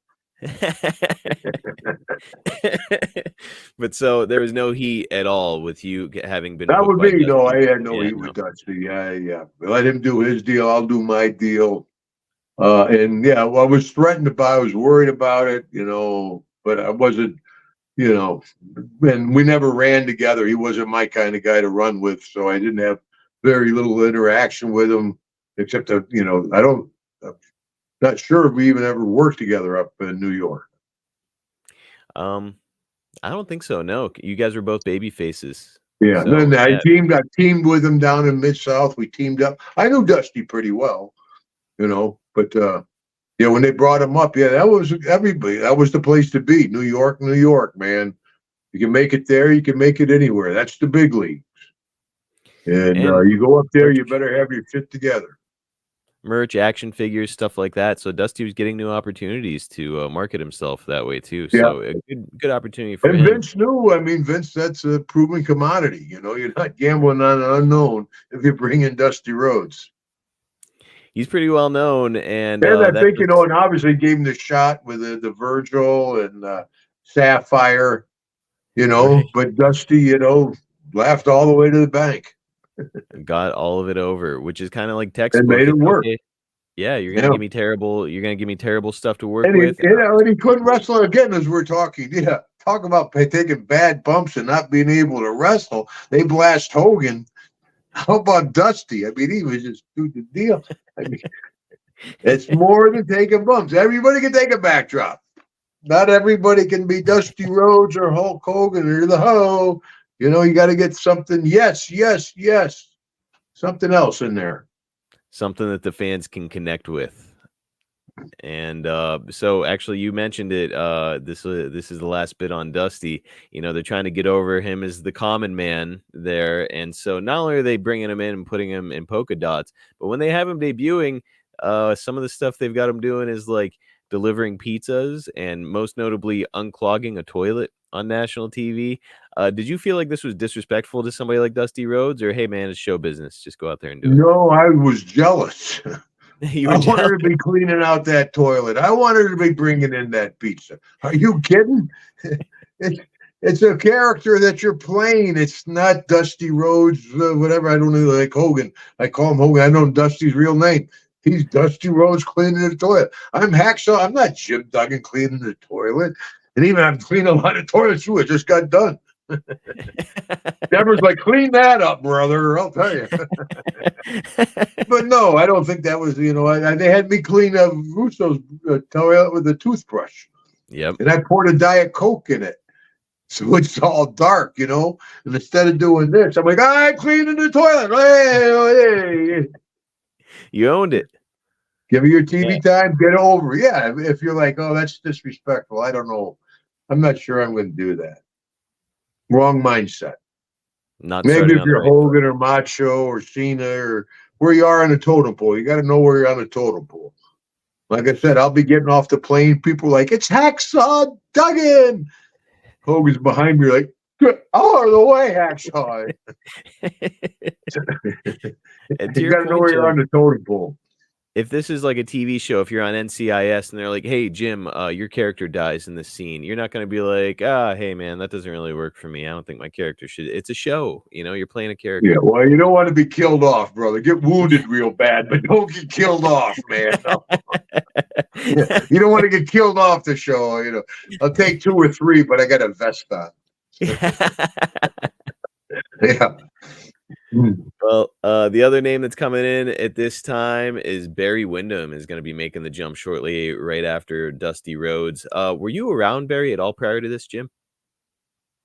[SPEAKER 2] But so there was no heat at all with you having been.
[SPEAKER 3] That would be no. I had no heat with Dusty. Yeah. Let him do his deal. I'll do my deal. And I was threatened about. I was worried about it. But I wasn't. And we never ran together. He wasn't my kind of guy to run with, so I didn't have very little interaction with him, except that I don't. Not sure if we even ever worked together up in New York.
[SPEAKER 2] I don't think so. No, you guys were both baby faces.
[SPEAKER 3] Yeah, so, then I teamed with him down in Mid-South. We teamed up. I knew Dusty pretty well, but when they brought him up, that was everybody. That was the place to be. New York, man. You can make it there. You can make it anywhere. That's the big leagues. And you go up there, you better have your shit together.
[SPEAKER 2] Merch, action figures, stuff like that. So Dusty was getting new opportunities to market himself that way too. So a good opportunity for him.
[SPEAKER 3] Vince knew. I mean, Vince, that's a proven commodity. You're not gambling on an unknown if you bring in Dusty Rhodes.
[SPEAKER 2] He's pretty well known, and
[SPEAKER 3] I think and obviously gave him the shot with the Virgil and Sapphire,
[SPEAKER 2] right.
[SPEAKER 3] But Dusty, laughed all the way to the bank.
[SPEAKER 2] Got all of it over, which is kind of like textbook.
[SPEAKER 3] And made it work.
[SPEAKER 2] Okay. Yeah, you're gonna give me terrible. You're gonna give me terrible stuff to work
[SPEAKER 3] with.
[SPEAKER 2] And
[SPEAKER 3] he couldn't wrestle again, as we're talking. Yeah, talk about taking bad bumps and not being able to wrestle. They blast Hogan. How about Dusty? I mean, he was just doing the deal. I mean, it's more than taking bumps. Everybody can take a backdrop. Not everybody can be Dusty Rhodes or Hulk Hogan or the Ho. You got to get something. Yes. Something else in there.
[SPEAKER 2] Something that the fans can connect with. And so actually you mentioned it. This is the last bit on Dusty. They're trying to get over him as the common man there. And so not only are they bringing him in and putting him in polka dots, but when they have him debuting, some of the stuff they've got him doing is like delivering pizzas and most notably unclogging a toilet on national TV. Did you feel like this was disrespectful to somebody like Dusty Rhodes, or hey man, it's show business, just go out there and do it?
[SPEAKER 3] No, I was jealous. I wanted to be cleaning out that toilet. I wanted to be bringing in that pizza. Are you kidding? It's a character that you're playing. It's not Dusty Rhodes, whatever. I don't know, like Hogan. I call him Hogan. I know Dusty's real name. He's Dusty Rhodes cleaning the toilet. I'm Hacksaw. I'm not Jim Duggan cleaning the toilet. And even I'm cleaning a lot of toilets too. It just got done. Deborah's like, clean that up, brother. I'll tell you. But no, I don't think that was, they had me clean Russo's toilet with a toothbrush.
[SPEAKER 2] Yep.
[SPEAKER 3] And I poured a Diet Coke in it. So it's all dark, And instead of doing this, I'm like, I'm cleaning the toilet. Hey.
[SPEAKER 2] You owned it.
[SPEAKER 3] Give me your TV time. Get over. Yeah. If you're like, oh, that's disrespectful. I don't know. I'm not sure I'm going to do that. Wrong mindset. Maybe if you're Hogan or Macho or Cena or where you are on the totem pole, you got to know where you're on the totem pole. Like I said, I'll be getting off the plane. People are like, it's Hacksaw Duggan. Hogan's behind me, like, out of the way, Hacksaw. You got to know where you're on the totem pole.
[SPEAKER 2] If this is like a TV show, if you're on NCIS and they're like, hey, Jim, your character dies in this scene, you're not going to be like, hey, man, that doesn't really work for me. I don't think my character should. It's a show. You're playing a character.
[SPEAKER 3] Yeah, well, you don't want to be killed off, brother. Get wounded real bad, but don't get killed off, man. No. Yeah, you don't want to get killed off the show. I'll take 2 or 3, but I got a vest on. Yeah.
[SPEAKER 2] Well, the other name that's coming in at this time is Barry Windham is going to be making the jump shortly right after Dusty Rhodes. Were you around Barry at all prior to this, Jim?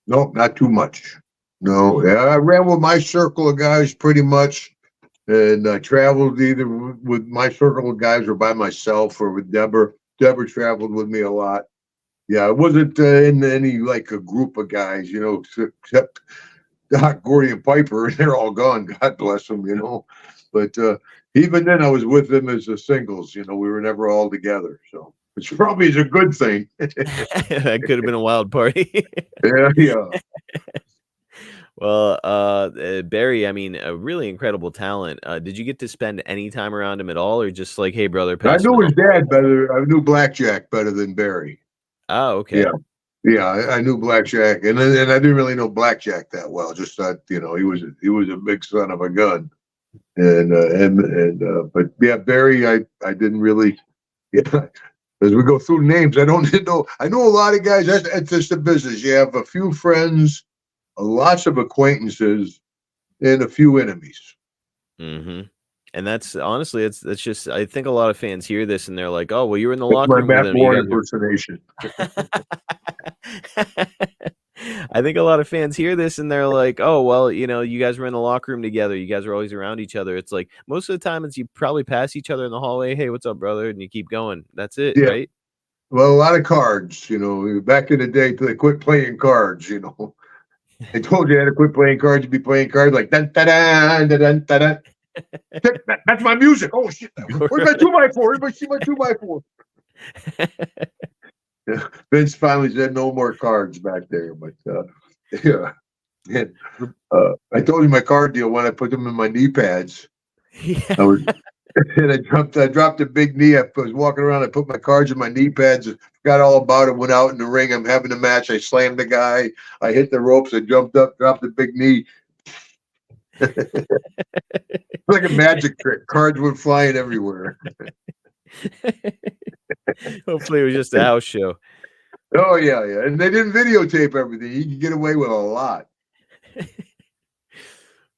[SPEAKER 3] No, not too much. No, I ran with my circle of guys pretty much, and I traveled either with my circle of guys or by myself or with Deborah. Deborah traveled with me a lot. Yeah, I wasn't in any like a group of guys, except Doc, Gordy, and Piper. They're all gone. God bless them, But even then, I was with them as a singles. We were never all together. So, which probably is a good thing.
[SPEAKER 2] That could have been a wild party.
[SPEAKER 3] Yeah.
[SPEAKER 2] Well, Barry, I mean, a really incredible talent. Did you get to spend any time around him at all, or just like, hey, brother?
[SPEAKER 3] I knew his dad better. I knew Blackjack better than Barry.
[SPEAKER 2] Oh, okay.
[SPEAKER 3] Yeah. Yeah, I knew Blackjack, and I didn't really know Blackjack that well. Just thought, he was a big son of a gun, but yeah, Barry, I didn't really. Yeah, as we go through names, I don't know. I know a lot of guys. That's just the business. You have a few friends, lots of acquaintances, and a few enemies.
[SPEAKER 2] Mm-hmm. And that's honestly, it's just. I think a lot of fans hear this and they're like, "Oh, well, you were in the locker room with him."
[SPEAKER 3] My impersonation.
[SPEAKER 2] I think a lot of fans hear this and they're like, "Oh, well, you guys were in the locker room together. You guys are always around each other." It's like most of the time, it's you probably pass each other in the hallway. Hey, what's up, brother? And you keep going. That's it, right?
[SPEAKER 3] Well, a lot of cards. Back in the day, till they quit playing cards. I told you I had to quit playing cards. You'd be playing cards like dun dun dun dun dun dun. That's my music. Oh shit! Where's my 2x4? Everybody see my 2x4? Yeah. Vince finally said no more cards back there, but yeah. And, I told you my card deal when I put them in my knee pads. Yeah. I dropped a big knee. I was walking around. I put my cards in my knee pads. Forgot all about it. Went out in the ring. I'm having a match. I slammed the guy. I hit the ropes. I jumped up, dropped a big knee. Like a magic trick. Cards went flying everywhere.
[SPEAKER 2] Hopefully it was just a house show.
[SPEAKER 3] Oh, yeah. And they didn't videotape everything. You can get away with a lot.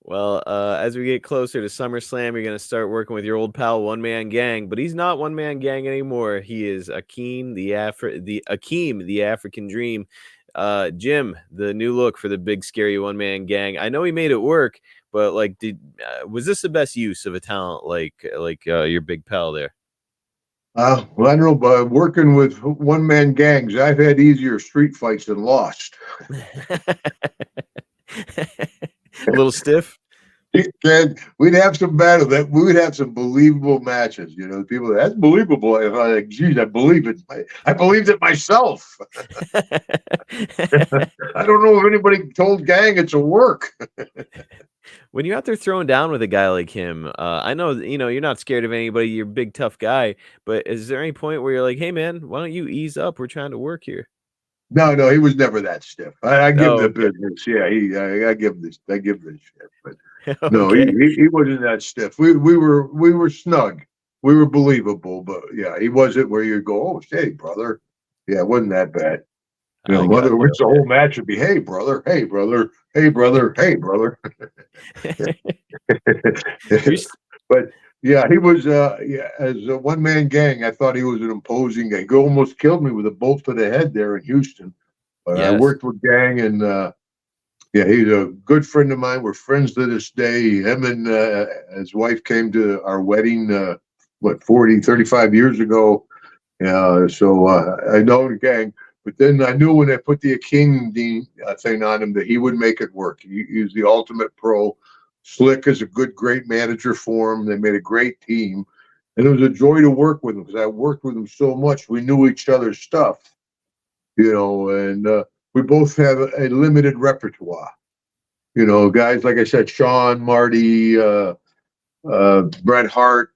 [SPEAKER 2] Well, as we get closer to SummerSlam, you're going to start working with your old pal, One Man Gang. But he's not One Man Gang anymore. He is Akeem, the African Dream. Jim, the new look for the big, scary One Man Gang. I know he made it work, but was this the best use of a talent like your big pal there?
[SPEAKER 3] Well, I don't know, but working with one-man gangs, I've had easier street fights than lost.
[SPEAKER 2] A little stiff.
[SPEAKER 3] We'd have some battle. We would have some believable matches. People, that's believable. I'm like, geez, I believe it. I believed it myself. I don't know if anybody told Gang it's a work.
[SPEAKER 2] When you're out there throwing down with a guy like him, I know you're not scared of anybody. You're a big tough guy, but is there any point where you're like, "Hey man, why don't you ease up? We're trying to work here."
[SPEAKER 3] No, he was never that stiff. I give him the
[SPEAKER 2] Okay.
[SPEAKER 3] business. Yeah, I give him this. I give him this shit. But no,
[SPEAKER 2] Okay.
[SPEAKER 3] he wasn't that stiff. We were snug. We were believable. But yeah, he wasn't where you go, oh, hey, brother. Yeah, it wasn't that bad.
[SPEAKER 2] I got
[SPEAKER 3] Otherwise the
[SPEAKER 2] you.
[SPEAKER 3] whole match would be, hey, brother, hey, brother, hey, brother, hey, brother.
[SPEAKER 2] Okay.
[SPEAKER 3] But yeah, he was as a one man gang. I thought he was an imposing guy. He almost killed me with a bolt to the head there in Houston. But I
[SPEAKER 2] Yes.
[SPEAKER 3] worked with Gang, and yeah, he's a good friend of mine. We're friends to this day. Him and his wife came to our wedding, 35 years ago. So I know the Gang. But then I knew when I put the Akeem thing on him that he would make it work. He's the ultimate pro. Slick is a great manager for him. They made a great team. And it was a joy to work with him because I worked with him so much. We knew each other's stuff, and we both have a limited repertoire. Guys like I said, Sean, Marty, Bret Hart,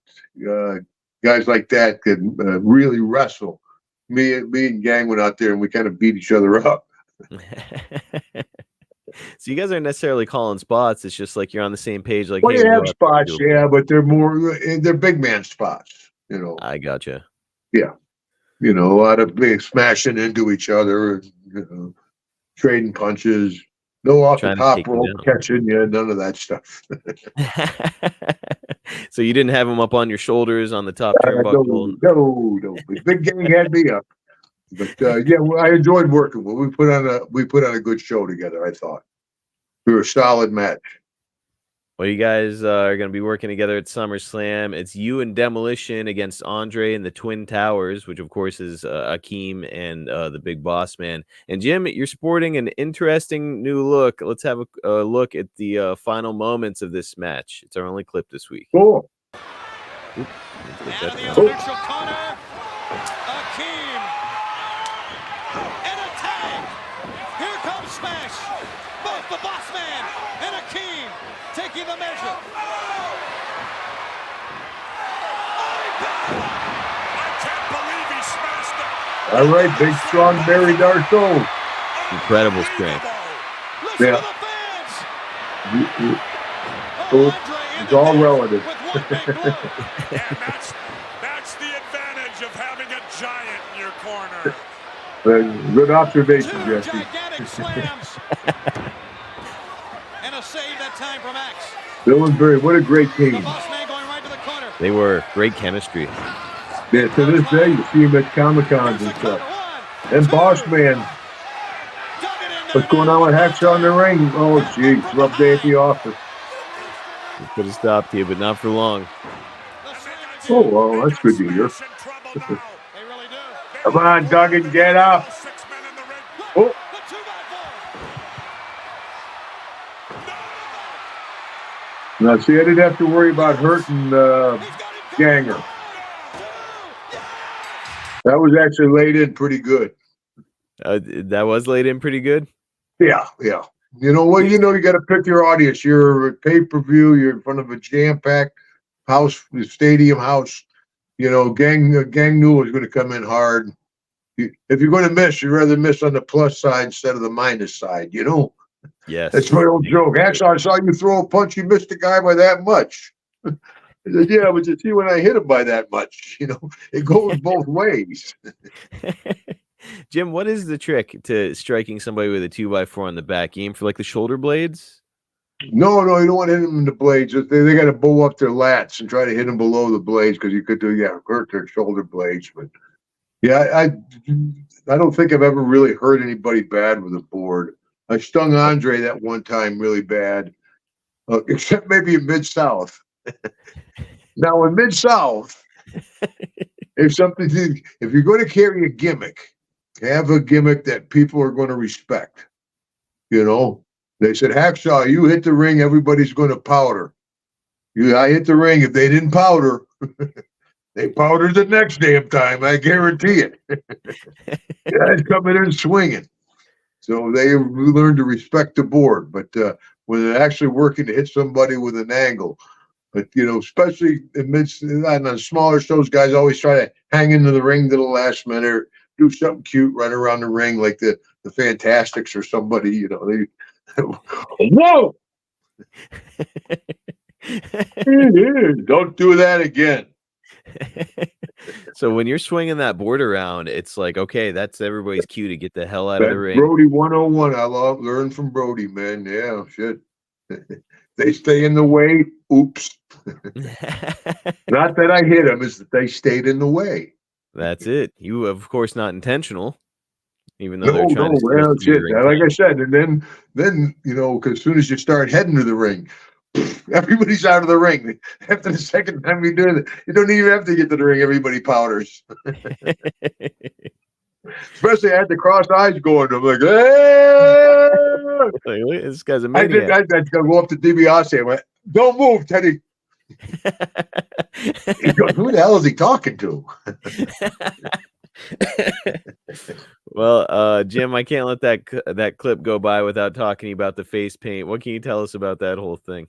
[SPEAKER 3] guys like that can really wrestle. Me and Gang went out there and we kind of beat each other up.
[SPEAKER 2] So you guys aren't necessarily calling spots. It's just like you're on the same page. Like,
[SPEAKER 3] Well,
[SPEAKER 2] hey,
[SPEAKER 3] you
[SPEAKER 2] we
[SPEAKER 3] have
[SPEAKER 2] go out
[SPEAKER 3] spots,
[SPEAKER 2] there.
[SPEAKER 3] yeah, but they're big man spots.
[SPEAKER 2] I gotcha.
[SPEAKER 3] Yeah, a lot of big smashing into each other, trading punches. No off the
[SPEAKER 2] Trying to
[SPEAKER 3] top
[SPEAKER 2] take them
[SPEAKER 3] rope
[SPEAKER 2] down.
[SPEAKER 3] catching you, none of that stuff.
[SPEAKER 2] So you didn't have them up on your shoulders on the top turnbuckle.
[SPEAKER 3] No. Big Gang had me up. But yeah, I enjoyed working with. We put on a good show together. I thought we were a solid match.
[SPEAKER 2] Well, you guys are going to be working together at SummerSlam. It's you and Demolition against Andre and the Twin Towers, which of course is Akeem and the Big Boss Man. And Jim, you're sporting an interesting new look. Let's have a look at the final moments of this match. It's our only clip this week.
[SPEAKER 3] Cool.
[SPEAKER 4] And in the neutral corner, Akeem. And a tag. Here comes Smash. Both the Boss Man and Akeem taking the measure. I can't believe he smashed him.
[SPEAKER 3] All right, big strong Barry Darso.
[SPEAKER 2] Incredible strength.
[SPEAKER 4] Listen
[SPEAKER 3] Yeah.
[SPEAKER 4] to the fans.
[SPEAKER 3] It's all relative.
[SPEAKER 4] With one big blow. And that's the advantage of having a giant in your corner.
[SPEAKER 3] Good observation,
[SPEAKER 4] Two
[SPEAKER 3] Jesse.
[SPEAKER 4] gigantic slams. And a save that time from Axe.
[SPEAKER 3] What a great
[SPEAKER 4] The
[SPEAKER 3] team.
[SPEAKER 4] Boss Man going right to the corner.
[SPEAKER 2] They were great chemistry.
[SPEAKER 3] Yeah, to this day, you see him at Comic-Cons and stuff. And Boss Man. What's going on with Hacksaw in the ring? Oh, geez, rough day at the office.
[SPEAKER 2] We could have stopped you, but not for long.
[SPEAKER 3] Oh, well, that's good to hear.
[SPEAKER 4] They really do.
[SPEAKER 3] Come on, Duggan, get up. Oh. Now, see, I didn't have to worry about hurting Ganger. That was actually laid in pretty good.
[SPEAKER 2] That was laid in pretty good.
[SPEAKER 3] Yeah. You know what? You got to pick your audience. You're a pay-per-view. You're in front of a jam-packed house, stadium house. Gang knew it was going to come in hard. If you're going to miss, you'd rather miss on the plus side instead of the minus side.
[SPEAKER 2] Yes.
[SPEAKER 3] That's my old joke. Hacksaw, I saw you throw a punch. You missed the guy by that much. I said, yeah, but you see when I hit him by that much, it goes both ways.
[SPEAKER 2] Jim, what is the trick to striking somebody with a 2x4 on the back? Aim for like the shoulder blades?
[SPEAKER 3] No, you don't want to hit them in the blades. They got to bow up their lats and try to hit them below the blades because you could hurt their shoulder blades. But yeah, I don't think I've ever really hurt anybody bad with a board. I stung Andre that one time really bad, except maybe in Mid-South. Now in Mid-South, if you're going to carry a gimmick, have a gimmick that people are going to respect. They said, Hacksaw, you hit the ring, everybody's going to powder. I hit the ring. If they didn't powder, they powdered the next damn time. I guarantee it. Guys coming in swinging. So they learned to respect the board. But when they're actually working to hit somebody with an angle, but especially on the smaller shows, guys always try to hang into the ring to the last minute. do something cute, run around the ring like the Fantastics or somebody, you know. Whoa! Don't do that again.
[SPEAKER 2] So when you're swinging that board around, it's like, okay, that's everybody's cue to get the hell out of the ring.
[SPEAKER 3] Brody 101. I learn from Brody, man. Yeah, shit. They stay in the way. Oops. Not that I hit them, it's that they stayed in the way.
[SPEAKER 2] That's it. You, of course, not intentional, even though they're trying to
[SPEAKER 3] well,
[SPEAKER 2] steal
[SPEAKER 3] shit. Like I said, and then you know, because as soon as you start heading to the ring, everybody's out of the ring. After the second time you do it, you don't even have to get to the ring. Everybody powders. Especially I had the cross eyes going. I'm like, hey!
[SPEAKER 2] Like, this guy's a maniac.
[SPEAKER 3] I go up to DiBiase. I went, don't move, Teddy. He goes, who the hell is he talking to?
[SPEAKER 2] Well, Jim, I can't let that clip go by without talking about the face paint. What can you tell us about that whole thing?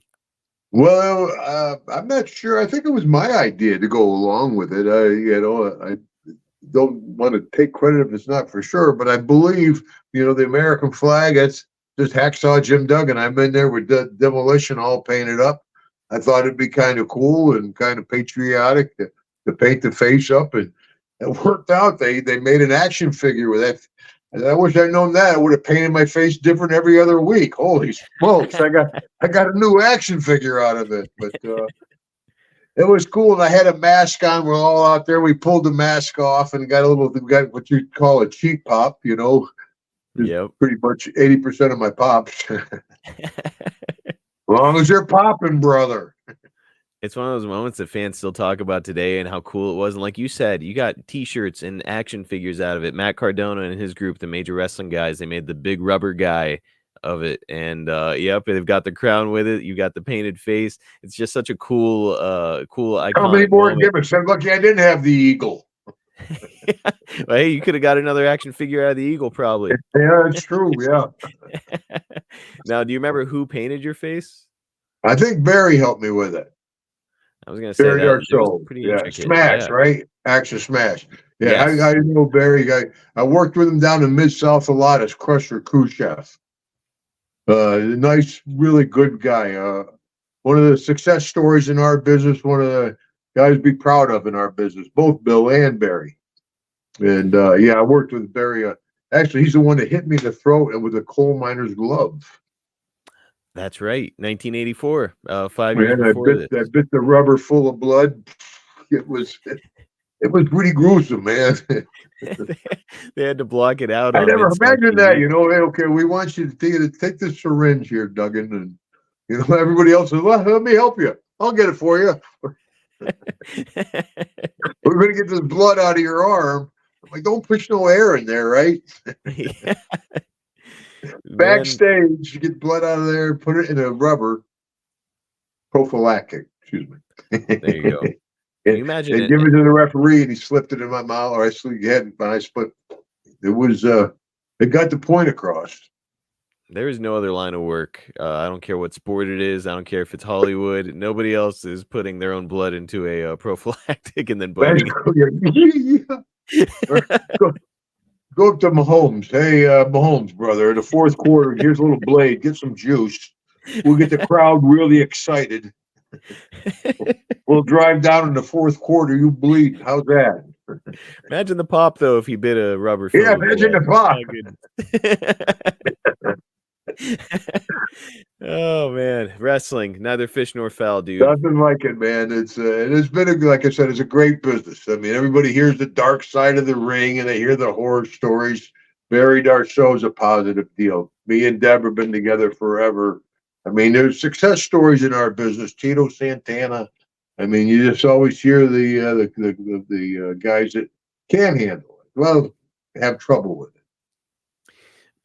[SPEAKER 3] Well, I'm not sure. I think it was my idea to go along with it. I don't want to take credit if it's not for sure, but I believe, you know, the American flag, that's just Hacksaw Jim Duggan. I'm in there with Demolition all painted up. I thought it'd be kind of cool and kind of patriotic to paint the face up, and it worked out. They made an action figure with that. And I wish I'd known that. I would have painted my face different every other week. Holy smokes! I got a new action figure out of it, but it was cool. And I had a mask on. We're all out there. We pulled the mask off and got what you call a cheap pop. You know,
[SPEAKER 2] yep.
[SPEAKER 3] Pretty much 80% of my pops. As long as you're popping, brother.
[SPEAKER 2] It's one of those moments that fans still talk about today and how cool it was. And like you said, you got T-shirts and action figures out of it. Matt Cardona and his group, the Major Wrestling Guys, they made the big rubber guy of it. And yep, they've got the crown with it. You got the painted face. It's just such a cool iconic
[SPEAKER 3] How many more
[SPEAKER 2] moment.
[SPEAKER 3] gimmicks? I'm lucky I didn't have the eagle.
[SPEAKER 2] Well, hey, you could have got another action figure out of the eagle, probably.
[SPEAKER 3] Yeah, it's true. Yeah.
[SPEAKER 2] Now, do you remember who painted your face?
[SPEAKER 3] I think Barry helped me with it.
[SPEAKER 2] I was gonna say
[SPEAKER 3] Barry
[SPEAKER 2] that was
[SPEAKER 3] pretty intricate. Smash, yeah. Right? Action Smash. Yeah, yes. I know Barry. I worked with him down in Mid-South a lot as Crusher Khrushchev. Nice, really good guy. One of the success stories in our business, one of the guys to be proud of in our business, both Bill and Barry. And I worked with Barry. Actually, he's the one that hit me in the throat with a coal miner's glove.
[SPEAKER 2] That's right, 1984. 5 years before this.
[SPEAKER 3] I bit the rubber full of blood. It was pretty gruesome, man.
[SPEAKER 2] They had to block it out.
[SPEAKER 3] I never imagined that. You know, hey, okay, we want you to take this syringe here, Duggan, and you know everybody else says, "Well, let me help you. I'll get it for you." We're gonna get this blood out of your arm. I'm like, don't push no air in there, right?
[SPEAKER 2] Yeah.
[SPEAKER 3] Backstage, you get blood out of there, put it in a rubber prophylactic. Excuse me.
[SPEAKER 2] There you go. Can you imagine?
[SPEAKER 3] They give it to the referee, and he slipped it in my mouth, or I slipped it, and I split. It was. It got the point across.
[SPEAKER 2] There is no other line of work. I don't care what sport it is. I don't care if it's Hollywood. Nobody else is putting their own blood into a prophylactic and then biting it.
[SPEAKER 3] Go up to Mahomes. Hey, Mahomes, brother, in the fourth quarter, here's a little blade. Get some juice. We'll get the crowd really excited. We'll drive down in the fourth quarter. You bleed. How's that?
[SPEAKER 2] Imagine the pop, though, if he bit a rubber.
[SPEAKER 3] Yeah, imagine the pop.
[SPEAKER 2] Oh man, wrestling, neither fish nor fowl, dude.
[SPEAKER 3] Nothing like it, man. It's been like I said, it's a great business. I mean, everybody hears the dark side of the ring and they hear the horror stories. Buried our show's a positive deal. Me and Deb have been together forever. I mean, there's success stories in our business. Tito Santana. I mean, you just always hear the guys that can handle it. Well, have trouble with it.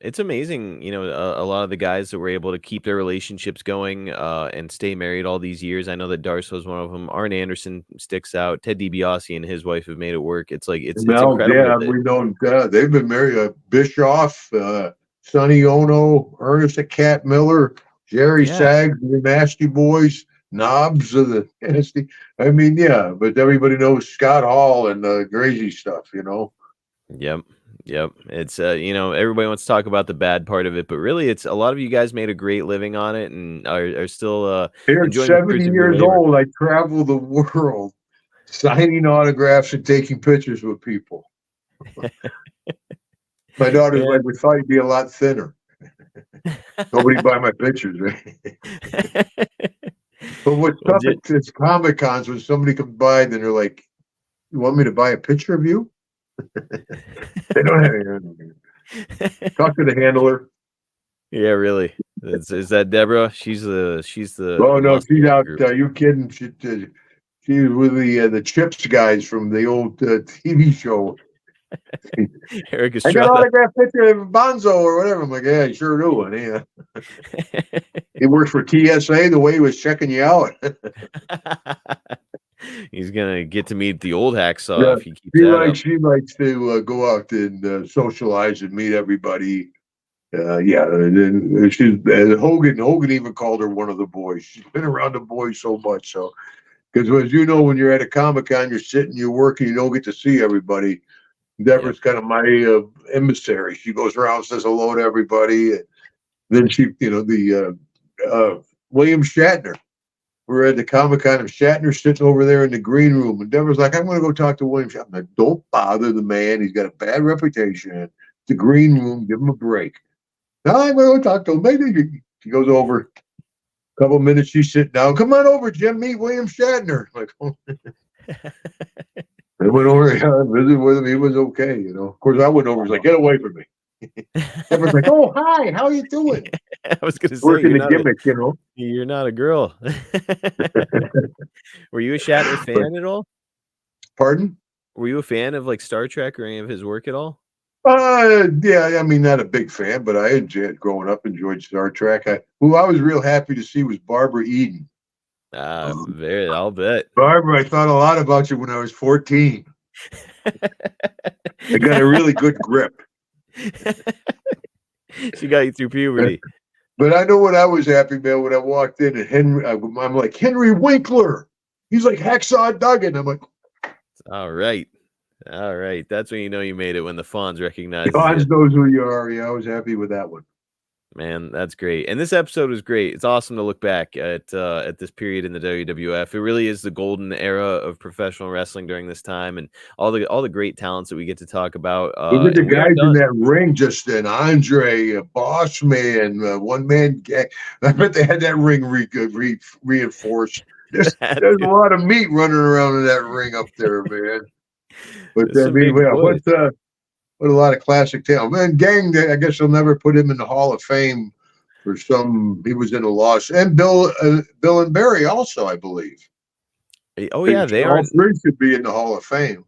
[SPEAKER 2] It's amazing, you know, a lot of the guys that were able to keep their relationships going and stay married all these years. I know that Darsow is one of them. Arn Anderson sticks out. Ted DiBiase and his wife have made it work. It's like it's incredible.
[SPEAKER 3] Yeah, we know they've been married. Bischoff, Sonny Ono, Ernest the Cat Miller, Jerry Saggs, the Nasty Boys, Knobs of the Nasty. I mean, yeah, but everybody knows Scott Hall and the crazy stuff, you know.
[SPEAKER 2] Yep. Yep. It's everybody wants to talk about the bad part of it, but really it's a lot of you guys made a great living on it and are still
[SPEAKER 3] Here at
[SPEAKER 2] enjoying the fruits
[SPEAKER 3] 70
[SPEAKER 2] of your
[SPEAKER 3] years
[SPEAKER 2] labor.
[SPEAKER 3] old, I travel the world signing autographs and taking pictures with people. My daughter's like, we thought you'd be a lot thinner. Nobody buy my pictures, right? But what's tough at Comic Cons when somebody comes by, then they're like, "You want me to buy a picture of you?" They don't have. Talk to the handler.
[SPEAKER 2] Yeah, really. Is that Deborah? She's the
[SPEAKER 3] Oh no, she's out.
[SPEAKER 2] group.
[SPEAKER 3] You kidding? She was with the Chips guys from the old TV show.
[SPEAKER 2] Eric
[SPEAKER 3] I got an
[SPEAKER 2] Estrada.
[SPEAKER 3] autograph picture of Bonzo or whatever. I'm like, yeah, you sure do. And he works for TSA. The way he was checking you out.
[SPEAKER 2] He's gonna get to meet the old Hacksaw
[SPEAKER 3] Yeah,
[SPEAKER 2] if he keeps that up.
[SPEAKER 3] she likes to go out and socialize and meet everybody. And she's Hogan even called her one of the boys. She's been around the boys so much. So, because as you know, when you're at a Comic-Con, you're sitting, you're working, you don't get to see everybody. Deborah's kind of my emissary. She goes around, says hello to everybody. And then she, William Shatner. We're at the Comic-Con and Shatner's sitting over there in the green room. And Deborah's like, I'm going to go talk to William Shatner. I'm like, don't bother the man. He's got a bad reputation. The green room, give him a break. No, I'm going to go talk to him. Maybe she goes over. A couple of minutes, she's sitting down. Come on over, Jim. Meet William Shatner. I'm like, oh. I went over, visited with him. He was okay, Of course, I went over. He's like, get away from me. Everyone's like, oh, hi. How you doing?
[SPEAKER 2] I was going to say,
[SPEAKER 3] working the gimmick,
[SPEAKER 2] You're not a girl. Were you a Shatner fan at all?
[SPEAKER 3] Pardon?
[SPEAKER 2] Were you a fan of like Star Trek or any of his work at all?
[SPEAKER 3] Yeah, I mean, not a big fan, but I enjoyed growing up, enjoyed Star Trek. Who I was real happy to see was Barbara Eden.
[SPEAKER 2] I'll bet.
[SPEAKER 3] Barbara, I thought a lot about you when I was 14. I got a really good grip.
[SPEAKER 2] She got you through puberty.
[SPEAKER 3] But I know when I was happy, man, when I walked in and I'm like, Henry Winkler. He's like Hacksaw Duggan. I'm like,
[SPEAKER 2] all right. That's when you know you made it, when the Fonz recognized
[SPEAKER 3] Fonz knows who you are. Yeah, I was happy with that one.
[SPEAKER 2] Man, that's great. And this episode was great. It's awesome to look back at this period in the WWF. It really is the golden era of professional wrestling during this time, and all the great talents that we get to talk about.
[SPEAKER 3] Look at the guys in that ring just then. Andre, Boss Man, One Man Gang. I bet they had that ring reinforced. There's a lot of meat running around in that ring up there, man. But what a lot of classic talent. Man, Gang, I guess they'll never put him in the Hall of Fame for he was in a loss. And Bill and Barry also, I believe.
[SPEAKER 2] Oh, yeah, they
[SPEAKER 3] all three should be in the Hall of Fame.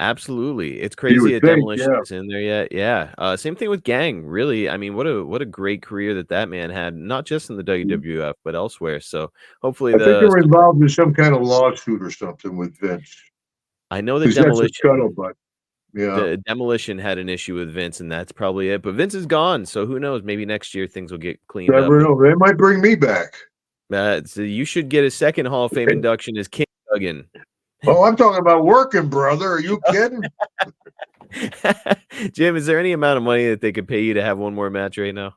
[SPEAKER 2] Absolutely. It's crazy that Demolition is in there yet. Yeah. Same thing with Gang, really. I mean, what a great career that man had, not just in the WWF, but elsewhere. So hopefully
[SPEAKER 3] I think they were involved in some kind of lawsuit or something with Vince.
[SPEAKER 2] I know that Demolition.
[SPEAKER 3] Scuttlebutt. Yeah.
[SPEAKER 2] The Demolition had an issue with Vince, and that's probably it. But Vince is gone, so who knows? Maybe next year things will get cleaned up.
[SPEAKER 3] Never know. They might bring me back.
[SPEAKER 2] So you should get a second Hall of Fame induction as King Duggan.
[SPEAKER 3] Oh, I'm talking about working, brother. Are you kidding?
[SPEAKER 2] Jim, is there any amount of money that they could pay you to have one more match right now?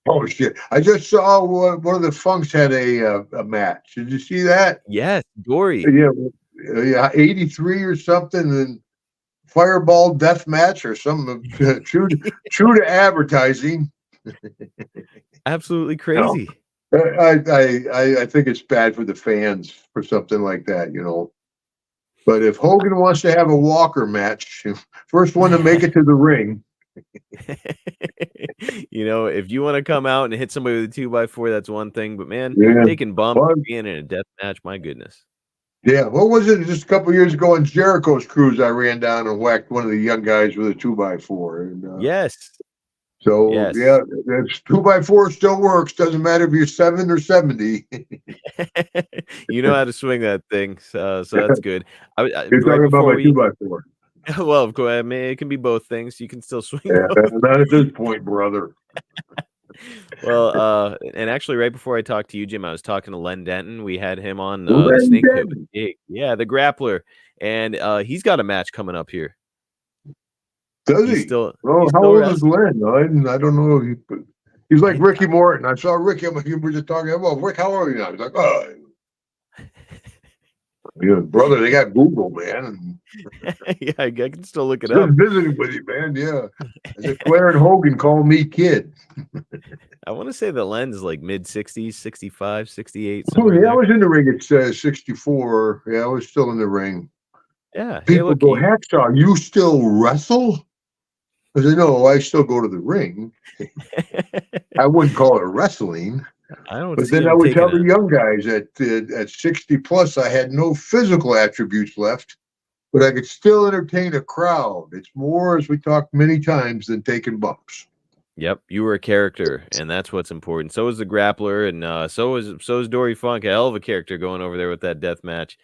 [SPEAKER 3] Oh shit! I just saw one of the Funks had a match. Did you see that?
[SPEAKER 2] Yes, Dory.
[SPEAKER 3] Yeah, 83 or something, and Fireball death match or something. True to advertising.
[SPEAKER 2] Absolutely crazy.
[SPEAKER 3] I think it's bad for the fans for something like that, But if Hogan wants to have a Walker match, first one to make it to the ring.
[SPEAKER 2] If you want to come out and hit somebody with a 2x4, that's one thing. But man, taking bumps, being in a death match, my goodness.
[SPEAKER 3] Yeah, what was it? Just a couple of years ago on Jericho's cruise, I ran down and whacked one of the young guys with a 2x4. And,
[SPEAKER 2] yes.
[SPEAKER 3] So yeah, that's 2x4 still works. Doesn't matter if you're 7 or 70.
[SPEAKER 2] You know how to swing that thing, so that's good.
[SPEAKER 3] You're talking about my 2x4.
[SPEAKER 2] Well, of course, I mean, it can be both things. You can still swing.
[SPEAKER 3] Yeah, not at this point, brother.
[SPEAKER 2] Well, and actually, right before I talked to you, Jim, I was talking to Len Denton. We had him on the Snake Pit. Yeah, the Grappler, and he's got a match coming up here.
[SPEAKER 3] Does
[SPEAKER 2] He's
[SPEAKER 3] he?
[SPEAKER 2] still.
[SPEAKER 3] Oh,
[SPEAKER 2] He's
[SPEAKER 3] how
[SPEAKER 2] still
[SPEAKER 3] old is Len? I don't know. He's like Ricky Morton. I saw Ricky. I'm like, we were just talking about Rick. How old are you now? He's like, oh, brother. They got Google, man.
[SPEAKER 2] Yeah, I can still look it
[SPEAKER 3] Just
[SPEAKER 2] up.
[SPEAKER 3] visiting with you, man. Yeah. I said, Claire and Hogan call me kid.
[SPEAKER 2] I want to say the Len's is like mid 60s, 65, 68.
[SPEAKER 3] Oh,
[SPEAKER 2] Somewhere
[SPEAKER 3] yeah,
[SPEAKER 2] there.
[SPEAKER 3] I was in the ring at 64. Yeah, I was still in the ring.
[SPEAKER 2] Yeah. Hey,
[SPEAKER 3] People
[SPEAKER 2] look,
[SPEAKER 3] go, Hacksaw, you still wrestle? I said, no, I still go to the ring. I wouldn't call it wrestling.
[SPEAKER 2] I don't
[SPEAKER 3] But
[SPEAKER 2] see
[SPEAKER 3] then I
[SPEAKER 2] him
[SPEAKER 3] would tell
[SPEAKER 2] taking
[SPEAKER 3] the young guys at 60 plus, I had no physical attributes left, but I could still entertain a crowd. It's more, as we talked many times, than taking bumps.
[SPEAKER 2] Yep, you were a character, and that's what's important. So is the grappler, and so is Dory Funk, a hell of a character going over there with that death match.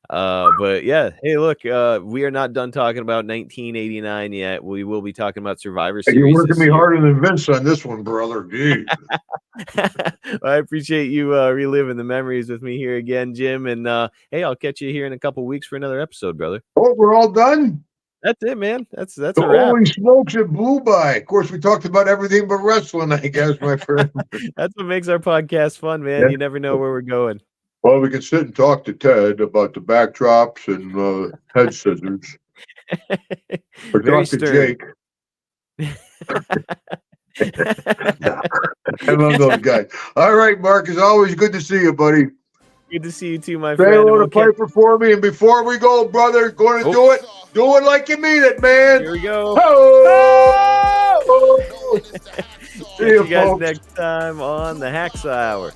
[SPEAKER 2] But yeah, hey, look, we are not done talking about 1989 yet. We will be talking about Survivor
[SPEAKER 3] And you're
[SPEAKER 2] Series
[SPEAKER 3] working
[SPEAKER 2] this
[SPEAKER 3] me
[SPEAKER 2] year.
[SPEAKER 3] harder than Vince on this one, brother. Dude.
[SPEAKER 2] I appreciate you reliving the memories with me here again, Jim. And hey, I'll catch you here in a couple weeks for another episode, brother.
[SPEAKER 3] Oh, we're all done?
[SPEAKER 2] That's it, man. That's a
[SPEAKER 3] Holy
[SPEAKER 2] wrap.
[SPEAKER 3] smokes, it blew by. Of course, we talked about everything but wrestling, I guess, my friend.
[SPEAKER 2] That's what makes our podcast fun, man.
[SPEAKER 3] Yeah.
[SPEAKER 2] You never know where we're going.
[SPEAKER 3] Well, we can sit and talk to Ted about the backdrops and head scissors. Or
[SPEAKER 2] Very
[SPEAKER 3] talk to
[SPEAKER 2] stern.
[SPEAKER 3] Jake. I love those guys. All right, Mark, it's always good to see you, buddy.
[SPEAKER 2] Good to see you too, my
[SPEAKER 3] Say
[SPEAKER 2] friend.
[SPEAKER 3] hello to Piper for me. And before we go, brother, going to do it. Do it like you mean it, man.
[SPEAKER 2] Here we go.
[SPEAKER 3] Oh!
[SPEAKER 2] See you guys next time on the Hacksaw Hour.